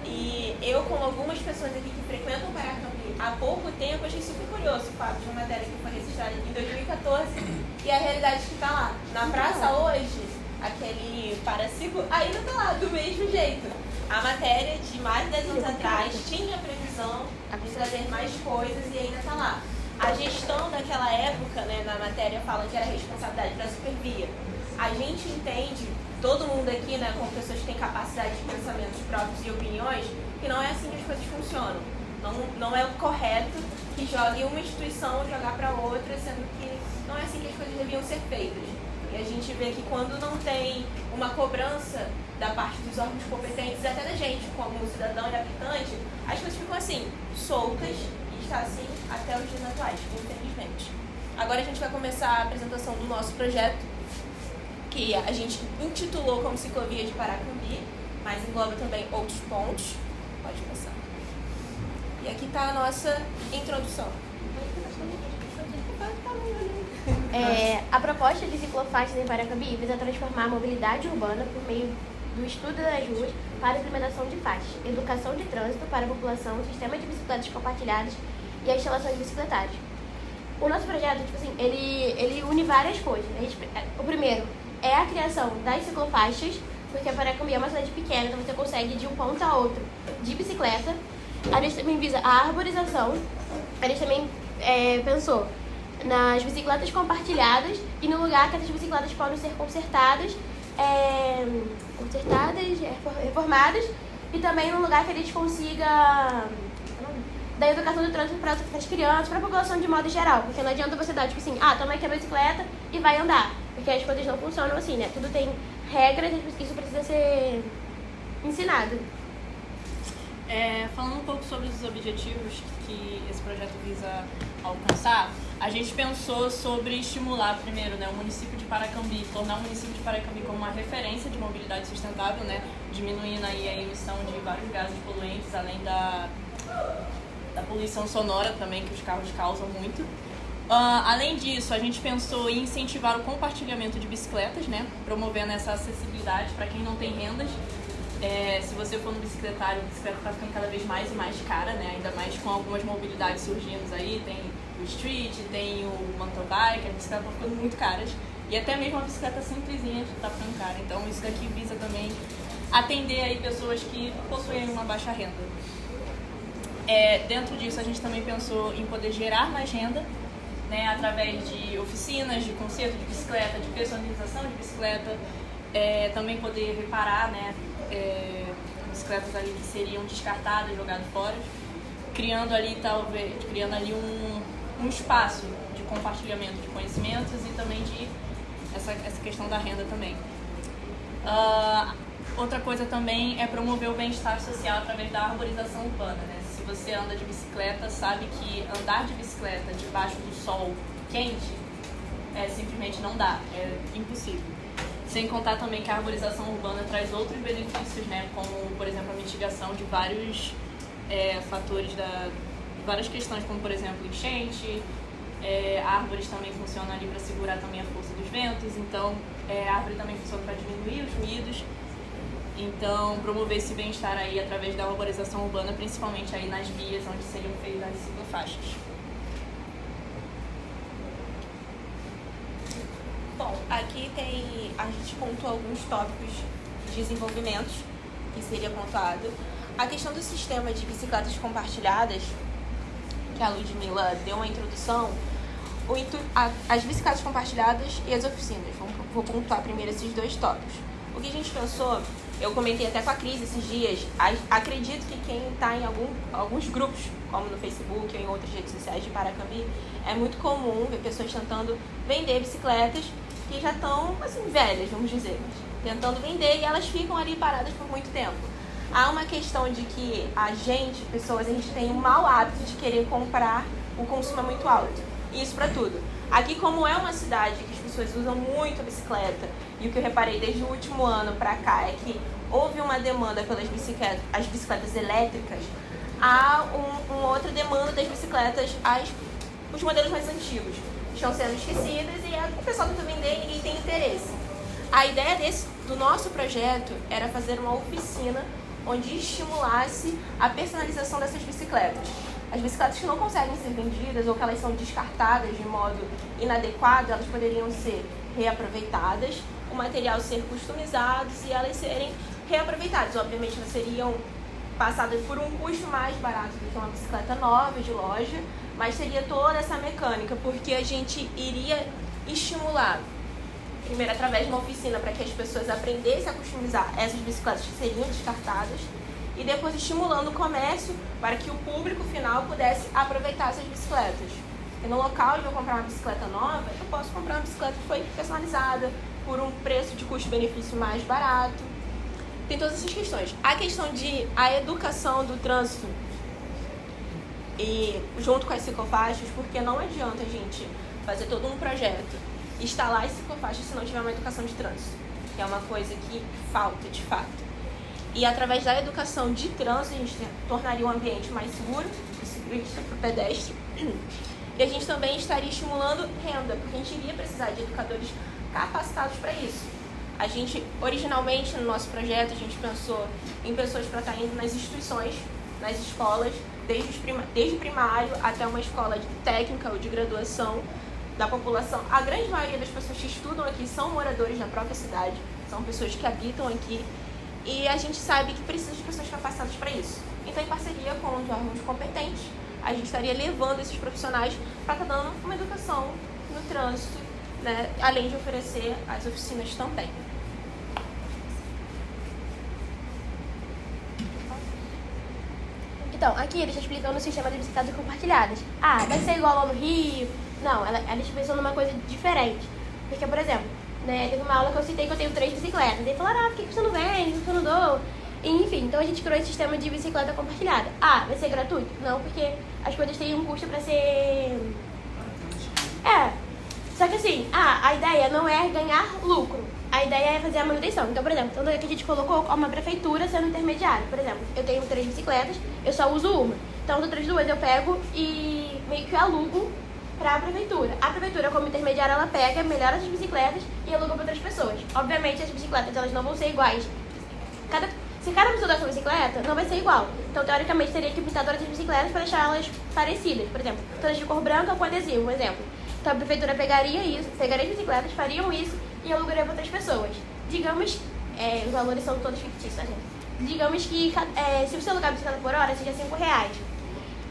e eu, com algumas pessoas aqui que frequentam o Paracambi há pouco tempo, achei super curioso o fato de uma matéria que foi registrada em 2014 e a realidade que está lá. Na praça hoje, aquele paraciclo ainda está lá, do mesmo jeito. A matéria de mais de 10 anos atrás tinha a previsão de trazer mais coisas e ainda está lá. A gestão daquela época, né, na matéria fala que era responsabilidade da Supervia. A gente entende, todo mundo aqui, né, como pessoas que têm capacidade de pensamentos próprios e opiniões, que não é assim que as coisas funcionam. Não é o correto que jogue uma instituição jogar para outra, sendo que não é assim que as coisas deviam ser feitas. E a gente vê que quando não tem uma cobrança da parte dos órgãos competentes e até da gente, como cidadão e habitante, as coisas ficam assim, soltas, e está assim até os dias atuais, infelizmente. Agora a gente vai começar a apresentação do nosso projeto, que a gente intitulou como Ciclovia de Paracambi, mas engloba também outros pontos. Pode começar. E aqui está a nossa introdução. A proposta de ciclofaixas em Paracambi visa transformar a mobilidade urbana por meio do estudo das ruas para a implementação de faixas, educação de trânsito para a população, sistema de bicicletas compartilhadas e a instalação de bicicletários. O nosso projeto, tipo assim, ele une várias coisas. O primeiro é a criação das ciclofaixas, porque Paracambi é uma cidade pequena, então você consegue ir de um ponto a outro de bicicleta. A gente também visa a arborização, a gente também pensou nas bicicletas compartilhadas e no lugar que essas bicicletas podem ser consertadas, reformadas, e também no lugar que a gente consiga da educação do trânsito para as crianças, para a população de modo geral, porque não adianta você dar, tipo assim, toma aqui a bicicleta e vai andar, porque as coisas não funcionam assim, né? Tudo tem regras e isso precisa ser ensinado. Falando um pouco sobre os objetivos que esse projeto visa alcançar, a gente pensou sobre estimular primeiro, né, o município de Paracambi, tornar o município de Paracambi como uma referência de mobilidade sustentável, né, diminuindo aí a emissão de vários gases poluentes, além da poluição sonora também, que os carros causam muito. Além disso, a gente pensou em incentivar o compartilhamento de bicicletas, né, promovendo essa acessibilidade para quem não tem rendas. Se você for no bicicletário, a bicicleta está ficando cada vez mais e mais cara, né? Ainda mais com algumas mobilidades surgindo aí, tem o street, tem o mountain bike, as bicicletas estão ficando muito caras. E até mesmo a bicicleta simplesinha está ficando cara. Então isso daqui visa também atender aí pessoas que possuem uma baixa renda. Dentro disso a gente também pensou em poder gerar mais renda, né? Através de oficinas, de conserto de bicicleta, de personalização de bicicleta, também poder reparar, né? Bicicletas ali que seriam descartadas, jogadas fora, criando ali um espaço de compartilhamento de conhecimentos e também de essa questão da renda também. Outra coisa também é promover o bem-estar social através da arborização urbana, né? Se você anda de bicicleta, sabe que andar de bicicleta debaixo do sol quente simplesmente não dá, é impossível. Sem contar também que a arborização urbana traz outros benefícios, né? Como, por exemplo, a mitigação de vários fatores, várias questões, como, por exemplo, enchente. Árvores também funcionam ali para segurar também a força dos ventos. Então, a árvore também funciona para diminuir os ruídos. Então, promover esse bem-estar aí através da arborização urbana, principalmente aí nas vias onde seriam feitas as ciclofaixas. Bom, aqui a gente pontuou alguns tópicos de desenvolvimentos que seria pontuado. A questão do sistema de bicicletas compartilhadas, que a Ludmilla deu uma introdução, as bicicletas compartilhadas e as oficinas. Vou pontuar primeiro esses dois tópicos. O que a gente pensou, eu comentei até com a Cris esses dias, acredito que quem está em alguns grupos, como no Facebook ou em outras redes sociais de Paracambi, é muito comum ver pessoas tentando vender bicicletas que já estão, assim, velhas, vamos dizer, tentando vender, e elas ficam ali paradas por muito tempo. Há uma questão de que a gente tem um mau hábito de querer comprar, o consumo é muito alto. Isso para tudo. Aqui, como é uma cidade que pessoas usam muito a bicicleta. E o que eu reparei desde o último ano para cá é que houve uma demanda pelas bicicletas, as bicicletas elétricas, há uma outra demanda das bicicletas, os modelos mais antigos. Estão sendo esquecidas e o pessoal tenta vender e ninguém tem interesse. A ideia do nosso projeto era fazer uma oficina onde estimulasse a personalização dessas bicicletas. As bicicletas que não conseguem ser vendidas ou que elas são descartadas de modo inadequado, elas poderiam ser reaproveitadas, o material ser customizado e elas serem reaproveitadas. Obviamente, elas seriam passadas por um custo mais barato do que uma bicicleta nova de loja, mas seria toda essa mecânica, porque a gente iria estimular, primeiro através de uma oficina para que as pessoas aprendessem a customizar essas bicicletas que seriam descartadas, e depois estimulando o comércio para que o público final pudesse aproveitar essas bicicletas. E no local de eu comprar uma bicicleta nova, eu posso comprar uma bicicleta que foi personalizada por um preço de custo-benefício mais barato. Tem todas essas questões. A questão de a educação do trânsito e junto com as ciclofaixas, porque não adianta a gente fazer todo um projeto, instalar as ciclofaixas se não tiver uma educação de trânsito, que é uma coisa que falta de fato. E através da educação de trânsito, a gente tornaria o ambiente mais seguro para o ciclista, para o pedestre. E a gente também estaria estimulando renda, porque a gente iria precisar de educadores capacitados para isso. A gente, originalmente, no nosso projeto, a gente pensou em pessoas para estar indo nas instituições, nas escolas, desde o primário até uma escola de técnica ou de graduação da população. A grande maioria das pessoas que estudam aqui são moradores da própria cidade, são pessoas que habitam aqui. E a gente sabe que precisa de pessoas capacitadas para isso. Então, em parceria com os órgãos competentes, a gente estaria levando esses profissionais para estar dando uma educação no trânsito, né? Além de oferecer as oficinas também. Então, aqui eles estão explicando o sistema de bicicletas compartilhadas. Ah, vai ser igual lá no Rio? Não, eles pensam numa coisa diferente. Porque, por exemplo, né, teve uma aula que eu citei que eu tenho 3 bicicletas. Daí falaram, por que você não vende, por que você não doa? Enfim, então a gente criou esse sistema de bicicleta compartilhada. Ah, vai ser gratuito? Não, porque as coisas têm um custo pra ser... Só que assim, a ideia não é ganhar lucro. A ideia é fazer a manutenção. Então, por exemplo, tanto é que a gente colocou uma prefeitura sendo intermediária. Por exemplo, eu tenho 3 bicicletas, eu só uso uma. Então, as outras 2 eu pego e meio que alugo para a prefeitura. A prefeitura, como intermediária, ela pega, melhora as bicicletas e aluga para outras pessoas. Obviamente, as bicicletas elas não vão ser iguais. Se cada pessoa dessa bicicleta, não vai ser igual. Então, teoricamente, teria que pintar todas as bicicletas para deixar elas parecidas. Por exemplo, todas de cor branca com adesivo, um exemplo. Então, a prefeitura pegaria as bicicletas, fariam isso e alugaria para outras pessoas. Digamos, os valores são todos fictícios, tá, gente? Digamos que se você alugar a bicicleta por hora, seja R$5.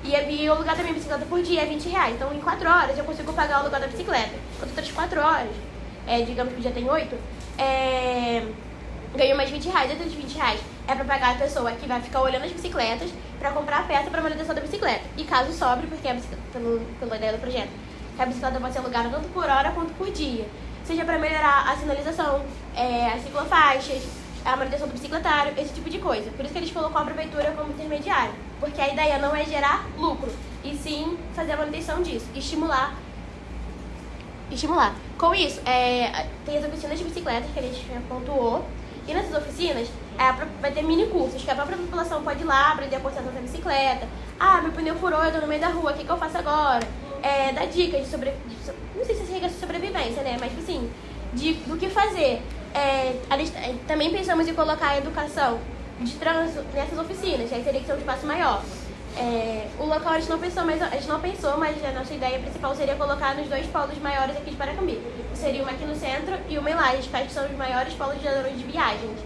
E eu alugar também a bicicleta por dia é R$20. Então, em 4 horas, eu consigo pagar o aluguel da bicicleta. Quando outras 4 horas, digamos que o dia tem 8, ganho mais R$20. Esses R$20 é para pagar a pessoa que vai ficar olhando as bicicletas para comprar a peça para manutenção da bicicleta. E caso sobre, porque a bicicleta, pela ideia do projeto, que a bicicleta pode ser alugada tanto por hora quanto por dia. Seja para melhorar a sinalização, as ciclofaixas, a manutenção do bicicletário, esse tipo de coisa. Por isso que eles colocam a prefeitura como intermediário. Porque a ideia não é gerar lucro, e sim fazer a manutenção disso, estimular. Com isso, tem as oficinas de bicicletas que a gente pontuou, e nessas oficinas vai ter mini cursos, que a própria população pode ir lá aprender a consertar a bicicleta. Ah, meu pneu furou, eu tô no meio da rua, o que eu faço agora? Dá dicas não sei se chega a sobrevivência, né? Mas assim, do que fazer. Também pensamos em colocar a educação de trânsito nessas oficinas, aí teria que ser um espaço maior. O local a gente não pensou, mas a nossa ideia principal seria colocar nos 2 polos maiores aqui de Paracambi. Seria uma aqui no centro e uma em Lages, que são os maiores polos de viagens.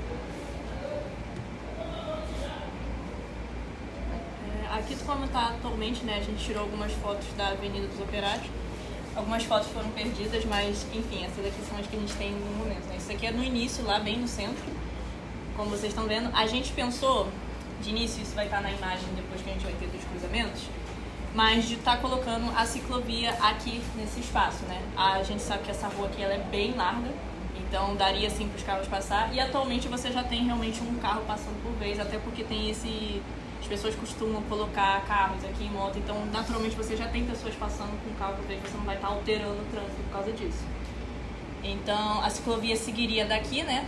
Aqui como está atualmente, né, a gente tirou algumas fotos da Avenida dos Operários. Algumas fotos foram perdidas, mas enfim, essas aqui são as que a gente tem no momento, né? Isso aqui é no início, lá bem no centro, como vocês estão vendo. A gente pensou, de início, isso vai estar na imagem depois que a gente vai ter dos cruzamentos, mas de estar colocando a ciclovia aqui nesse espaço, né? A gente sabe que essa rua aqui ela é bem larga, então daria assim para os carros passar, e atualmente você já tem realmente um carro passando por vez, até porque tem as pessoas costumam colocar carros aqui em moto, então naturalmente você já tem pessoas passando com o carro por vez, você não vai estar alterando o trânsito por causa disso. Então, a ciclovia seguiria daqui, né?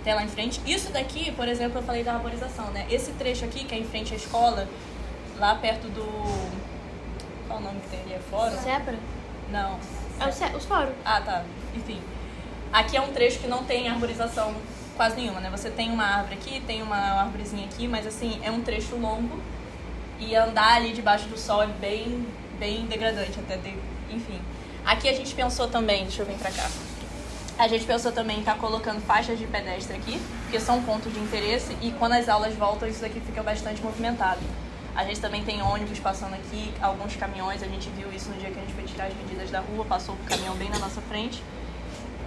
Até lá em frente. Isso daqui, por exemplo, eu falei da arborização, né? Esse trecho aqui, que é em frente à escola, lá perto do... Qual o nome que tem ali? É Fórum? Zebra? Não. É os fóruns. Ah, tá. Enfim. Aqui é um trecho que não tem arborização quase nenhuma, né? Você tem uma árvore aqui, tem uma árvorezinha aqui, mas assim, é um trecho longo e andar ali debaixo do sol é bem degradante até, enfim. Aqui a gente pensou também, deixa eu vir pra cá. A gente pensou também em estar colocando faixas de pedestre aqui, porque são pontos de interesse e quando as aulas voltam isso daqui fica bastante movimentado. A gente também tem ônibus passando aqui, alguns caminhões, a gente viu isso no dia que a gente foi tirar as medidas da rua, passou um caminhão bem na nossa frente.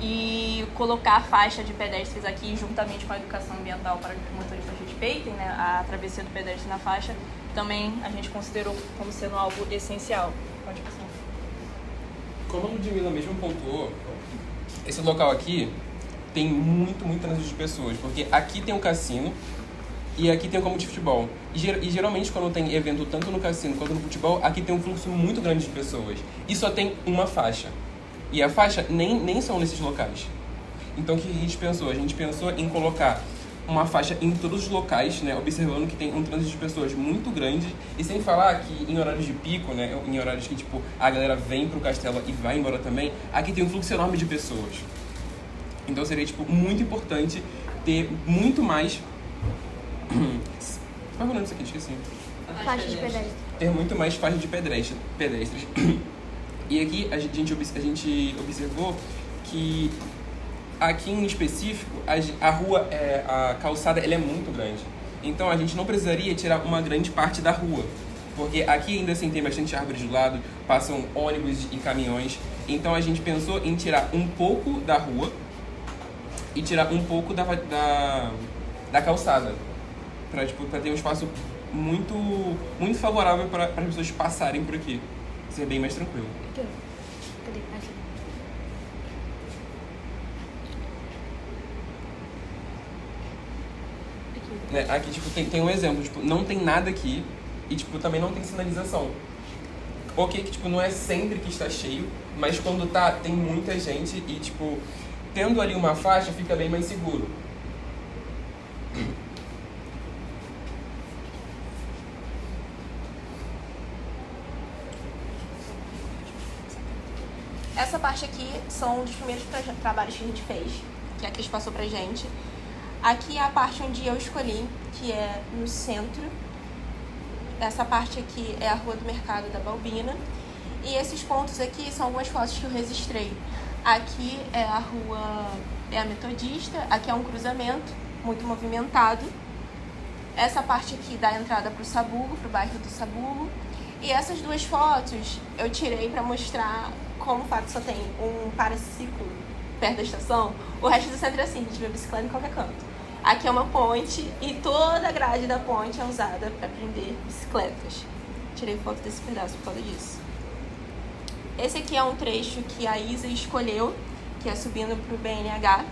E colocar a faixa de pedestres aqui, juntamente com a educação ambiental para que os motoristas respeitem, né, a travessia do pedestre na faixa, também a gente considerou como sendo algo essencial. Pode passar. Como a Ludmilla mesmo pontuou, esse local aqui tem muito trânsito de pessoas, porque aqui tem um cassino e aqui tem um campo de futebol. E geralmente quando tem evento tanto no cassino quanto no futebol, aqui tem um fluxo muito grande de pessoas. E só tem uma faixa. E a faixa nem são nesses locais. Então o que a gente pensou? A gente pensou em colocar uma faixa em todos os locais, né, observando que tem um trânsito de pessoas muito grande. E sem falar que em horários de pico, né, em horários que tipo, a galera vem pro castelo e vai embora também, aqui tem um fluxo enorme de pessoas. Então seria tipo, muito importante ter muito mais... Como é o nome disso aqui? Esqueci. Faixa de pedestre. Ter muito mais faixa de pedestres. E aqui a gente observou que aqui em específico a rua, a calçada, ela é muito grande. Então a gente não precisaria tirar uma grande parte da rua, porque aqui ainda assim tem bastante árvores do lado, passam ônibus e caminhões. Então a gente pensou em tirar um pouco da rua e tirar um pouco da calçada, para ter um espaço muito favorável para as pessoas passarem por aqui, ser bem mais tranquilo. Cadê? Aqui, tipo, tem um exemplo, tipo, não tem nada aqui e, tipo, também não tem sinalização. Ok que, tipo, não é sempre que está cheio, mas quando tá, tem muita gente e, tipo, tendo ali uma faixa, fica bem mais seguro. Essa parte aqui são dos primeiros trabalhos que a gente fez, que a Cris passou pra gente. Aqui é a parte onde eu escolhi, que é no centro. Essa parte aqui é a Rua do Mercado da Balbina. E esses pontos aqui são algumas fotos que eu registrei. Aqui é a rua, é a Metodista, aqui é um cruzamento muito movimentado. Essa parte aqui dá a entrada pro Sabugo, pro bairro do Sabugo. E essas duas fotos eu tirei para mostrar como o fato só tem um paraciclo perto da estação. O resto do centro é assim, a gente vê bicicleta em qualquer canto. Aqui é uma ponte e toda a grade da ponte é usada para prender bicicletas. Tirei foto desse pedaço por causa disso. Esse aqui é um trecho que a Isa escolheu, que é subindo para o BNH.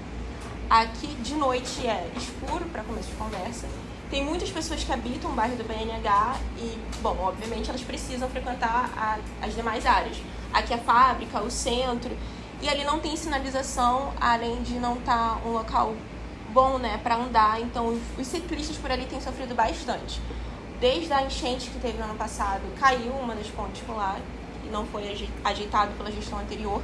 Aqui de noite é escuro para começo de conversa. Tem muitas pessoas que habitam o bairro do BNH e, bom, obviamente elas precisam frequentar as demais áreas. Aqui é a fábrica, o centro, e ali não tem sinalização, além de não estar um local bom, né, para andar. Então os ciclistas por ali têm sofrido bastante. Desde a enchente que teve no ano passado, caiu uma das pontes por lá e não foi ajeitado pela gestão anterior.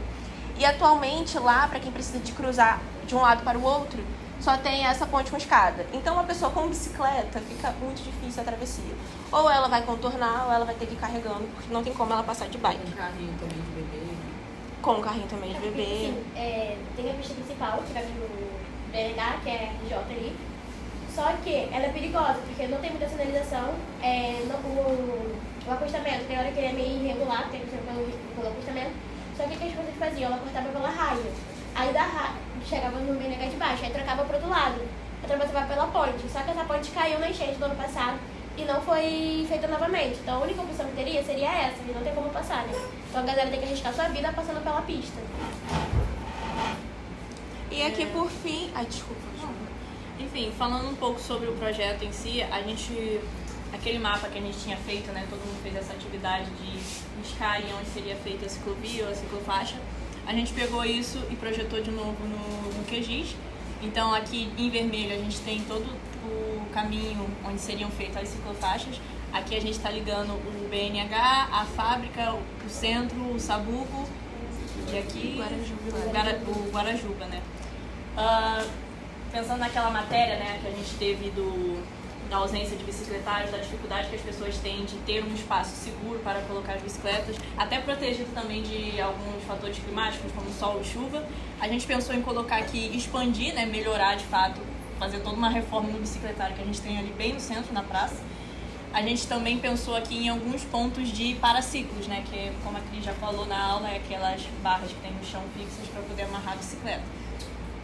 E atualmente lá, para quem precisa de cruzar de um lado para o outro, só tem essa ponte com escada. Então uma pessoa com bicicleta fica muito difícil a travessia. Ou ela vai contornar, ou ela vai ter que ir carregando, porque não tem como ela passar de bike. Com carrinho também de bebê. Com carrinho também de bebê. Sim, tem a pista principal, que vai pro BNH, que é RJ ali. Só que ela é perigosa, porque não tem muita sinalização. O acostamento, tem hora que ele é meio irregular, tem que ser pelo acostamento. Só que o que as pessoas faziam? Ela cortava pela raia. Aí da raia, chegava no BNH de baixo, aí trocava pro outro lado. Atravessava pela ponte. Só que essa ponte caiu na enchente do ano passado e não foi feita novamente. Então a única opção que teria seria essa, e não tem como passar, né? Então a galera tem que arriscar sua vida passando pela pista. E aqui por fim... Ai, desculpa. Enfim, falando um pouco sobre o projeto em si, a gente... Aquele mapa que a gente tinha feito, né? Todo mundo fez essa atividade de buscar onde seria feita a ciclovia ou a ciclofaixa. A gente pegou isso e projetou de novo no QGIS. Então aqui em vermelho a gente tem todo o caminho onde seriam feitas as ciclofaixas. Aqui a gente está ligando o BNH, a fábrica, o centro, o Sabugo e aqui o Guarajuba, né? Pensando naquela matéria, né, que a gente teve da ausência de bicicletários, da dificuldade que as pessoas têm de ter um espaço seguro para colocar as bicicletas, até protegido também de alguns fatores climáticos, como sol e chuva, a gente pensou em colocar aqui, expandir, né, melhorar de fato, fazer toda uma reforma no bicicletário que a gente tem ali bem no centro, na praça. A gente também pensou aqui em alguns pontos de paraciclos, né, que como a Cris já falou na aula, é aquelas barras que tem no chão fixas para poder amarrar a bicicleta.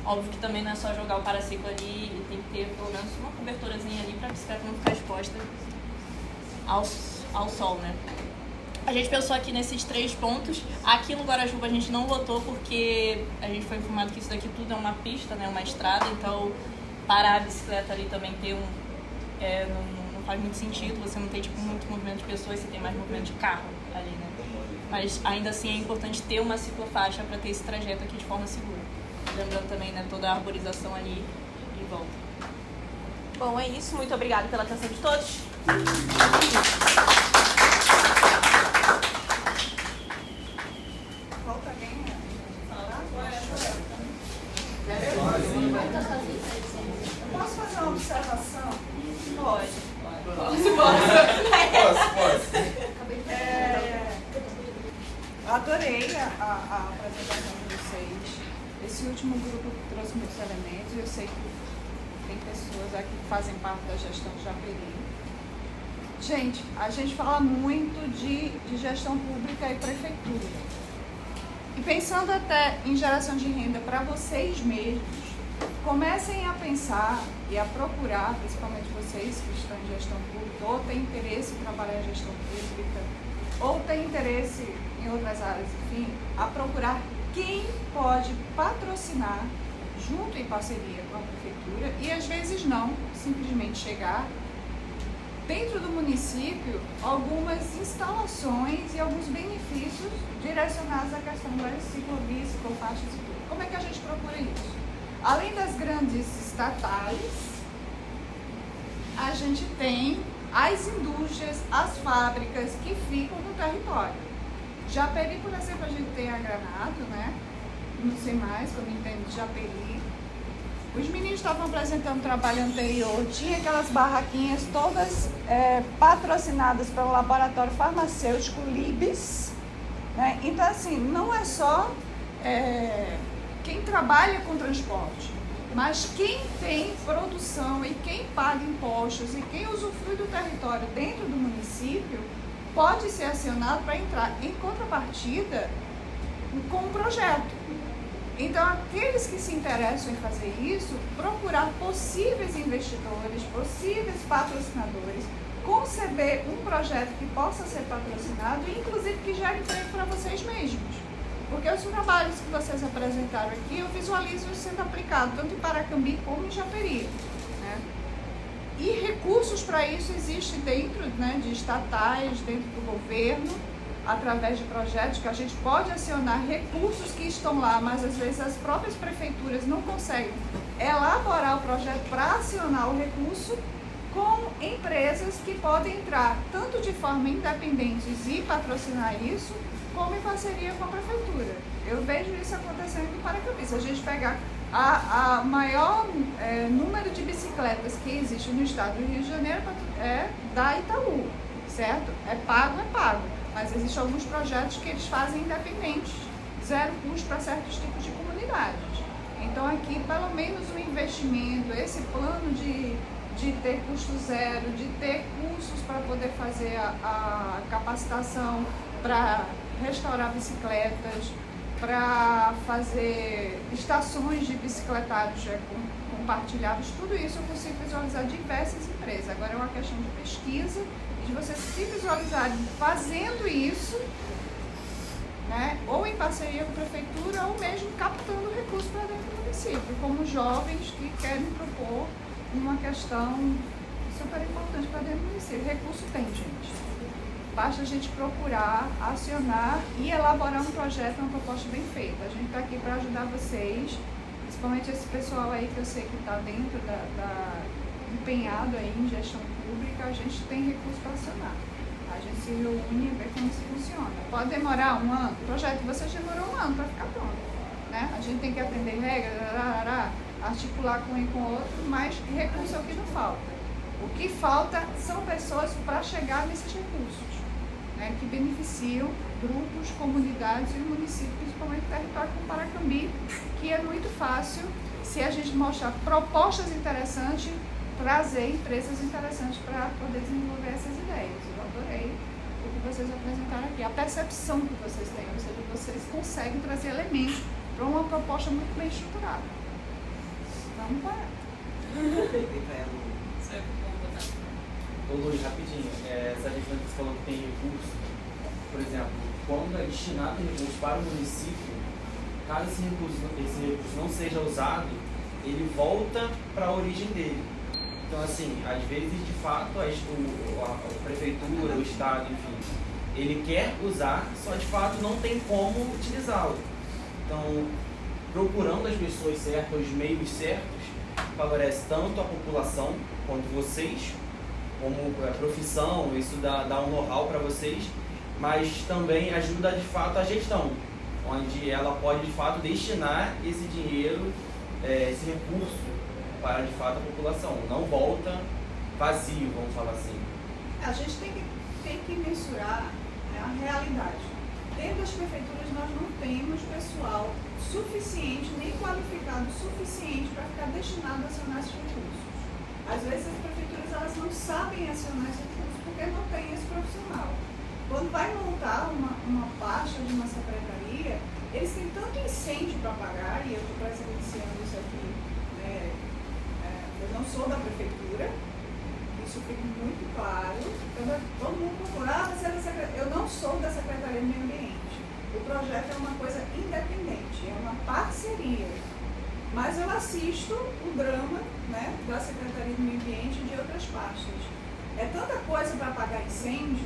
Óbvio que também não é só jogar o paraciclo ali, ele tem que ter pelo menos uma coberturazinha ali para a bicicleta não ficar exposta ao sol, né? A gente pensou aqui nesses 3 pontos. Aqui no Guarajuba a gente não votou porque a gente foi informado que isso daqui tudo é uma pista, né, uma estrada, então parar a bicicleta ali também ter não faz muito sentido, você não tem tipo muito movimento de pessoas, você tem mais movimento de carro ali, né? Mas ainda assim é importante ter uma ciclofaixa para ter esse trajeto aqui de forma segura. Lembrando também, né, toda a arborização ali em volta. Bom, é isso. Muito obrigada pela atenção de todos. Falta alguém falar? Posso fazer uma observação? Pode. Adorei a apresentação de vocês. Esse último grupo trouxe muitos elementos. Eu sei que tem pessoas aqui que fazem parte da gestão de Japeri. Gente, a gente fala muito de gestão pública e prefeitura. E pensando até em geração de renda para vocês mesmos, comecem a pensar e a procurar, principalmente vocês que estão em gestão pública, ou têm interesse em trabalhar em gestão pública, ou têm interesse em outras áreas, enfim, a procurar quem pode patrocinar junto em parceria com a prefeitura e às vezes não, simplesmente chegar dentro do município algumas instalações e alguns benefícios direcionados à questão das ciclovias, ciclofaixas e tudo. Como é que a gente procura isso? Além das grandes estatais, a gente tem as indústrias, as fábricas que ficam no território. Japeri, por exemplo, a gente tem a Granado, né? Não sei mais, que eu não entendo de Japeri. Os meninos estavam apresentando o trabalho anterior, tinha aquelas barraquinhas todas patrocinadas pelo laboratório farmacêutico Libes, né? Então, assim, não é só quem trabalha com transporte, mas quem tem produção e quem paga impostos e quem usufrui do território dentro do município pode ser acionado para entrar em contrapartida com o projeto. Então, aqueles que se interessam em fazer isso, procurar possíveis investidores, possíveis patrocinadores, conceber um projeto que possa ser patrocinado e, inclusive, que gere emprego para vocês mesmos. Porque os trabalhos que vocês apresentaram aqui, eu visualizo sendo aplicado tanto em Paracambi como em Japeri, né? E recursos para isso existem dentro, né, de estatais, dentro do governo, através de projetos que a gente pode acionar recursos que estão lá, mas às vezes as próprias prefeituras não conseguem elaborar o projeto para acionar o recurso, com empresas que podem entrar tanto de forma independente e patrocinar isso, como em parceria com a prefeitura. Eu vejo isso acontecendo em Paracambi. Se a gente pegar a maior número de bicicletas que existe no estado do Rio de Janeiro é da Itaú, certo? É pago. Mas existem alguns projetos que eles fazem independentes, zero custo para certos tipos de comunidades. Então aqui, pelo menos o investimento, esse plano de ter custo zero, de ter cursos para poder fazer a capacitação, para restaurar bicicletas, para fazer estações de bicicletários compartilhados, tudo isso eu consigo visualizar diversas empresas. Agora é uma questão de pesquisa e de vocês se visualizarem fazendo isso, né, ou em parceria com a prefeitura, ou mesmo captando recursos para dentro do município, como jovens que querem propor uma questão super importante para dentro do município. Recurso tem, gente. basta a gente procurar, acionar e elaborar um projeto, uma proposta bem feita. A gente está aqui para ajudar vocês, principalmente esse pessoal aí que eu sei que está dentro empenhado aí em gestão pública, a gente tem recurso para acionar. A gente se reúne e vê como isso funciona. Pode demorar um ano, o projeto vocês demorou um ano para ficar pronto, né? A gente tem que aprender regras, articular com um e com o outro, mas recurso é o que não falta. O que falta são pessoas para chegar nesses recursos, né, que beneficiam grupos, comunidades e municípios, principalmente o território como Paracambi, que é muito fácil, se a gente mostrar propostas interessantes, trazer empresas interessantes para poder desenvolver essas ideias. Eu adorei o que vocês apresentaram aqui, a percepção que vocês têm, ou seja, vocês conseguem trazer elementos para uma proposta muito bem estruturada. Vamos para Ô Luiz, rapidinho, essa questão que você falou que tem recurso, por exemplo, quando é destinado recurso para o município, caso esse recurso não seja usado, ele volta para a origem dele. Então, assim, às vezes, de fato, a prefeitura, o estado, enfim, ele quer usar, só de fato não tem como utilizá-lo. Então, procurando as pessoas certas, os meios certos, favorece tanto a população quanto vocês, como a profissão, isso dá um know-how para vocês, mas também ajuda de fato a gestão, onde ela pode de fato destinar esse dinheiro, esse recurso para de fato a população, não volta vazio, vamos falar assim. A gente tem que mensurar a realidade. Dentro das prefeituras nós não temos pessoal suficiente, nem qualificado suficiente para ficar destinado a acionar esses recursos. Às vezes as prefeituras elas não sabem acionar esses recursos porque não tem esse profissional. Quando vai montar uma pasta de uma secretaria, eles têm tanto incêndio para pagar, e eu estou presenciando isso aqui, né? Eu não sou da prefeitura, isso fica muito claro. Todo mundo procura, você é da secretaria. Eu não sou da Secretaria do Meio Ambiente. O projeto é uma coisa independente, é uma parceria. Mas eu assisto o drama, né, da Secretaria do Meio Ambiente e de outras pastas. É tanta coisa para apagar incêndio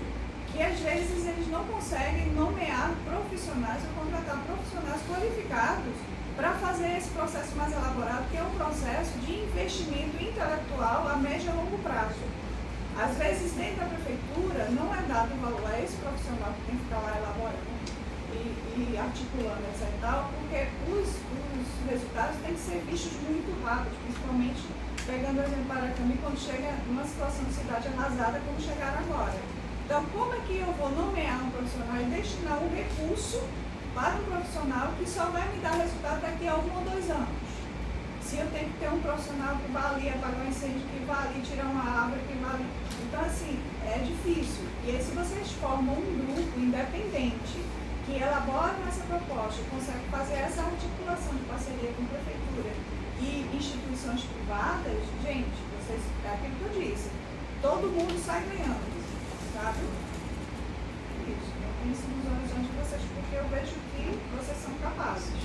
que às vezes eles não conseguem nomear profissionais ou contratar profissionais qualificados para fazer esse processo mais elaborado, que é um processo de investimento intelectual a médio e a longo prazo. Às vezes, dentro da prefeitura, não é dado valor a esse profissional que tem que ficar lá elaborando e articulando, etc. Porque os resultados têm que ser vistos muito rápido, principalmente pegando o exemplo de Paracambi, quando chega numa situação de cidade arrasada, como chegaram agora. Então, como é que eu vou nomear um profissional e destinar um recurso para um profissional que só vai me dar resultado daqui a 1 ou 2 anos? Se eu tenho que ter um profissional que vá ali apagar um incêndio, que vá ali tirar uma árvore, que vá ali... Então, assim, é difícil. E aí, se vocês formam um grupo independente que elabora essa proposta, consegue fazer essa articulação de parceria com a prefeitura e instituições privadas, gente, vocês, é aquilo que eu disse, todo mundo sai ganhando, sabe? É isso. Eu penso nos horizontes de vocês porque eu vejo que vocês são capazes.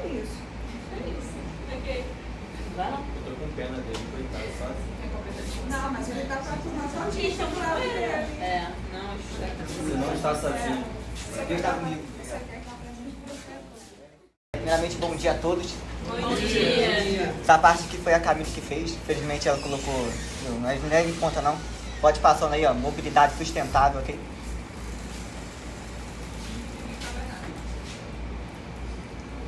É isso. É isso. Ok. Vai lá. Eu tô com pena dele, coitado, sozinho. Não, mas ele tá pra tomar só Vocês estão pra ver. Você não está sozinho. Deus está comigo. Primeiramente, bom dia a todos. Bom dia. Essa parte que foi a Camila que fez, infelizmente ela colocou, não é em conta não. Pode passando aí, ó, mobilidade sustentável, ok?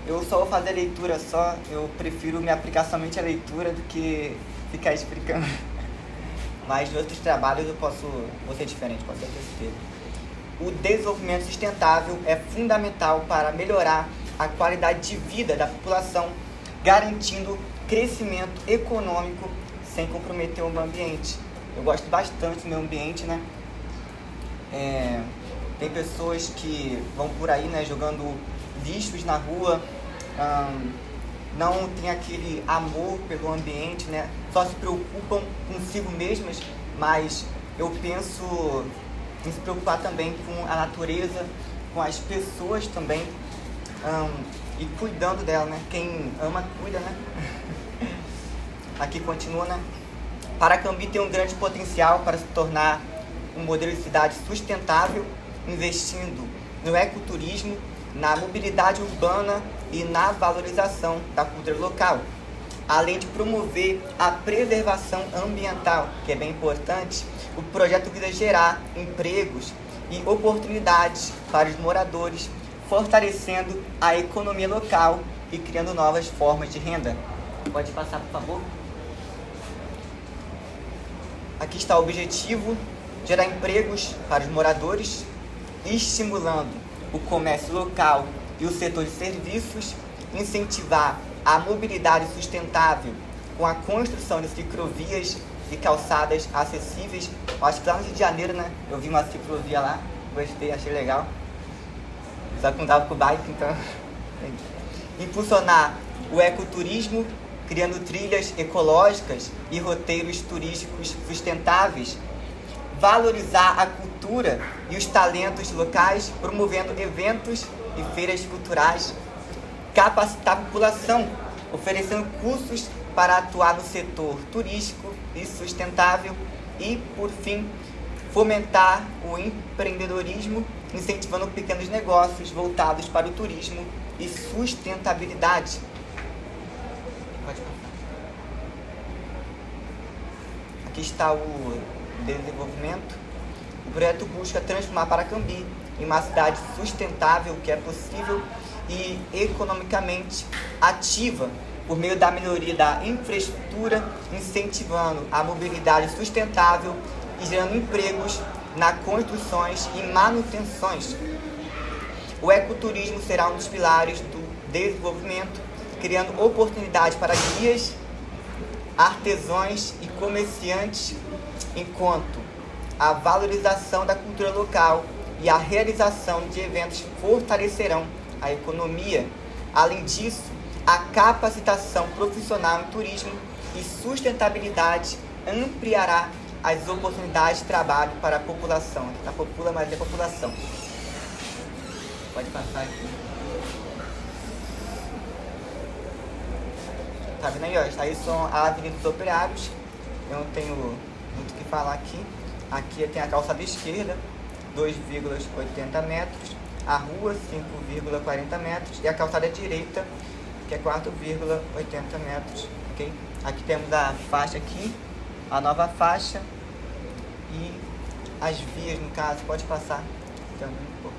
Eu só vou fazer a leitura só, eu prefiro me aplicar somente à leitura do que ficar explicando. Mas nos outros trabalhos eu vou ser diferente, posso ter certeza. O desenvolvimento sustentável é fundamental para melhorar a qualidade de vida da população, garantindo crescimento econômico sem comprometer o meio ambiente. Eu gosto bastante do meio ambiente, né? Tem pessoas que vão por aí, né, jogando lixos na rua, não tem aquele amor pelo ambiente, né? Só se preocupam consigo mesmas, mas eu penso em se preocupar também com a natureza, com as pessoas também, e cuidando dela, né? Quem ama, cuida, né? Aqui continua, né? Paracambi tem um grande potencial para se tornar um modelo de cidade sustentável, investindo no ecoturismo, na mobilidade urbana e na valorização da cultura local, além de promover a preservação ambiental, que é bem importante. O projeto visa gerar empregos e oportunidades para os moradores, fortalecendo a economia local e criando novas formas de renda. Pode passar, por favor? Aqui está o objetivo: gerar empregos para os moradores, estimulando o comércio local e o setor de serviços, incentivar a mobilidade sustentável com a construção de ciclovias e calçadas acessíveis. Acho que lá no Rio de Janeiro, né, eu vi uma ciclovia lá, gostei, achei legal. Só que não dava com bike, então... Impulsionar o ecoturismo, criando trilhas ecológicas e roteiros turísticos sustentáveis. Valorizar a cultura e os talentos locais, promovendo eventos e feiras culturais. Capacitar a população, oferecendo cursos para atuar no setor turístico e sustentável. E, por fim, fomentar o empreendedorismo, incentivando pequenos negócios voltados para o turismo e sustentabilidade. Aqui está o desenvolvimento. O projeto busca transformar Paracambi em uma cidade sustentável, que é possível, e economicamente ativa por meio da melhoria da infraestrutura, incentivando a mobilidade sustentável e gerando empregos nas construções e manutenções. O ecoturismo será um dos pilares do desenvolvimento, criando oportunidades para guias, artesãos e comerciantes, enquanto a valorização da cultura local e a realização de eventos fortalecerão a economia. Além disso, a capacitação profissional em turismo e sustentabilidade ampliará as oportunidades de trabalho para a população. Aqui está popula, mas é população. Pode passar aqui. Tá vendo aí, ó? Aí são a Avenida dos Operários. Eu não tenho muito o que falar aqui. Aqui tem a calçada esquerda, 2,80 metros. A rua, 5,40 metros. E a calçada direita, que é 4,80 metros. Okay? Aqui temos a faixa aqui, a nova faixa. E as vias, no caso, pode passar também um pouco.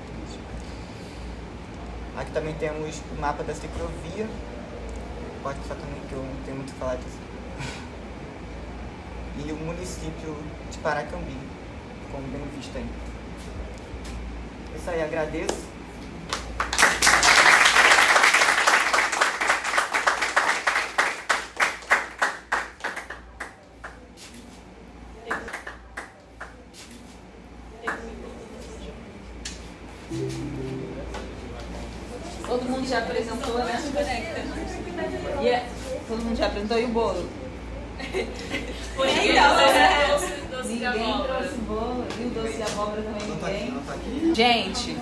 Aqui também temos o mapa da ciclovia. Pode passar também, que eu não tenho muito o que falar disso. E o município de Paracambi, como bem visto aí. Isso aí, agradeço. Todo mundo já apresentou, né? Todo mundo já apresentou e o bolo? Ninguém trouxe bolo. E o doce de abóbora também ninguém. Gente,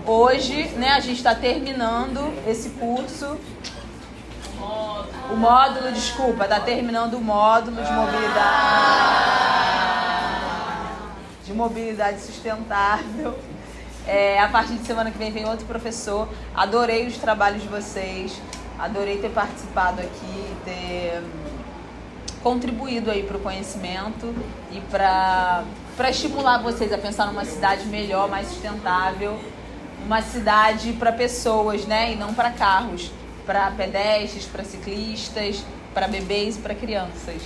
hoje, né, a gente está terminando esse curso. O módulo, desculpa, está terminando o módulo de mobilidade sustentável. A partir de semana que vem outro professor. Adorei os trabalhos de vocês. Adorei ter participado aqui, ter contribuído aí para o conhecimento e para estimular vocês a pensar numa cidade melhor, mais sustentável, uma cidade para pessoas, né, e não para carros, para pedestres, para ciclistas, para bebês e para crianças.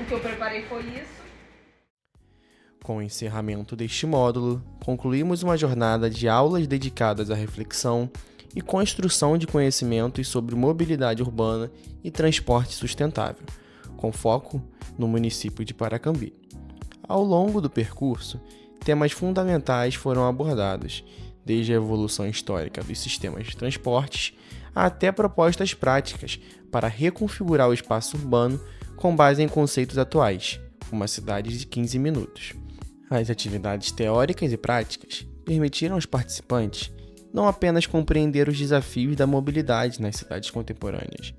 O que eu preparei foi isso. Com o encerramento deste módulo, concluímos uma jornada de aulas dedicadas à reflexão e construção de conhecimentos sobre mobilidade urbana e transporte sustentável, com foco no município de Paracambi. Ao longo do percurso, temas fundamentais foram abordados, desde a evolução histórica dos sistemas de transportes até propostas práticas para reconfigurar o espaço urbano com base em conceitos atuais, uma cidade de 15 minutos. As atividades teóricas e práticas permitiram aos participantes não apenas compreender os desafios da mobilidade nas cidades contemporâneas,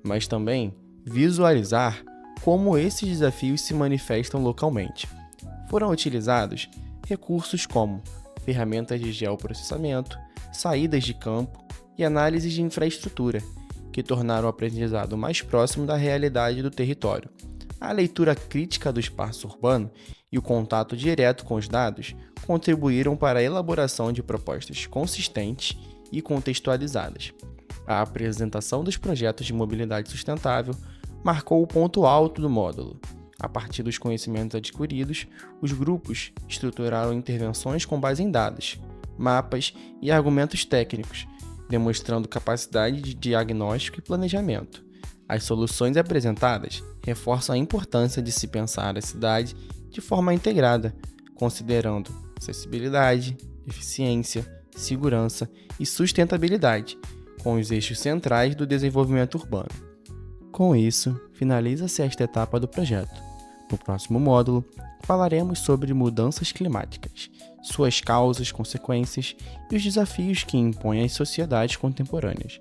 mas também visualizar como esses desafios se manifestam localmente. Foram utilizados recursos como ferramentas de geoprocessamento, saídas de campo e análises de infraestrutura, que tornaram o aprendizado mais próximo da realidade do território. A leitura crítica do espaço urbano e o contato direto com os dados contribuíram para a elaboração de propostas consistentes e contextualizadas. A apresentação dos projetos de mobilidade sustentável marcou o ponto alto do módulo. A partir dos conhecimentos adquiridos, os grupos estruturaram intervenções com base em dados, mapas e argumentos técnicos, demonstrando capacidade de diagnóstico e planejamento. As soluções apresentadas reforçam a importância de se pensar a cidade de forma integrada, considerando acessibilidade, eficiência, segurança e sustentabilidade, com os eixos centrais do desenvolvimento urbano. Com isso, finaliza-se esta etapa do projeto. No próximo módulo, falaremos sobre mudanças climáticas, suas causas, consequências e os desafios que impõem às sociedades contemporâneas.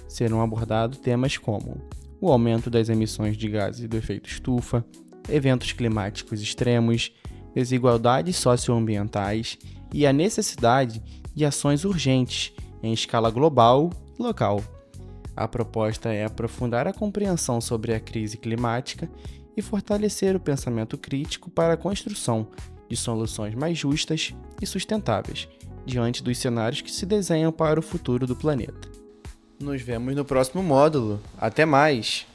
Serão abordados temas como o aumento das emissões de gases do efeito estufa, eventos climáticos extremos, desigualdades socioambientais e a necessidade de ações urgentes em escala global e local. A proposta é aprofundar a compreensão sobre a crise climática e fortalecer o pensamento crítico para a construção de soluções mais justas e sustentáveis diante dos cenários que se desenham para o futuro do planeta. Nos vemos no próximo módulo. Até mais!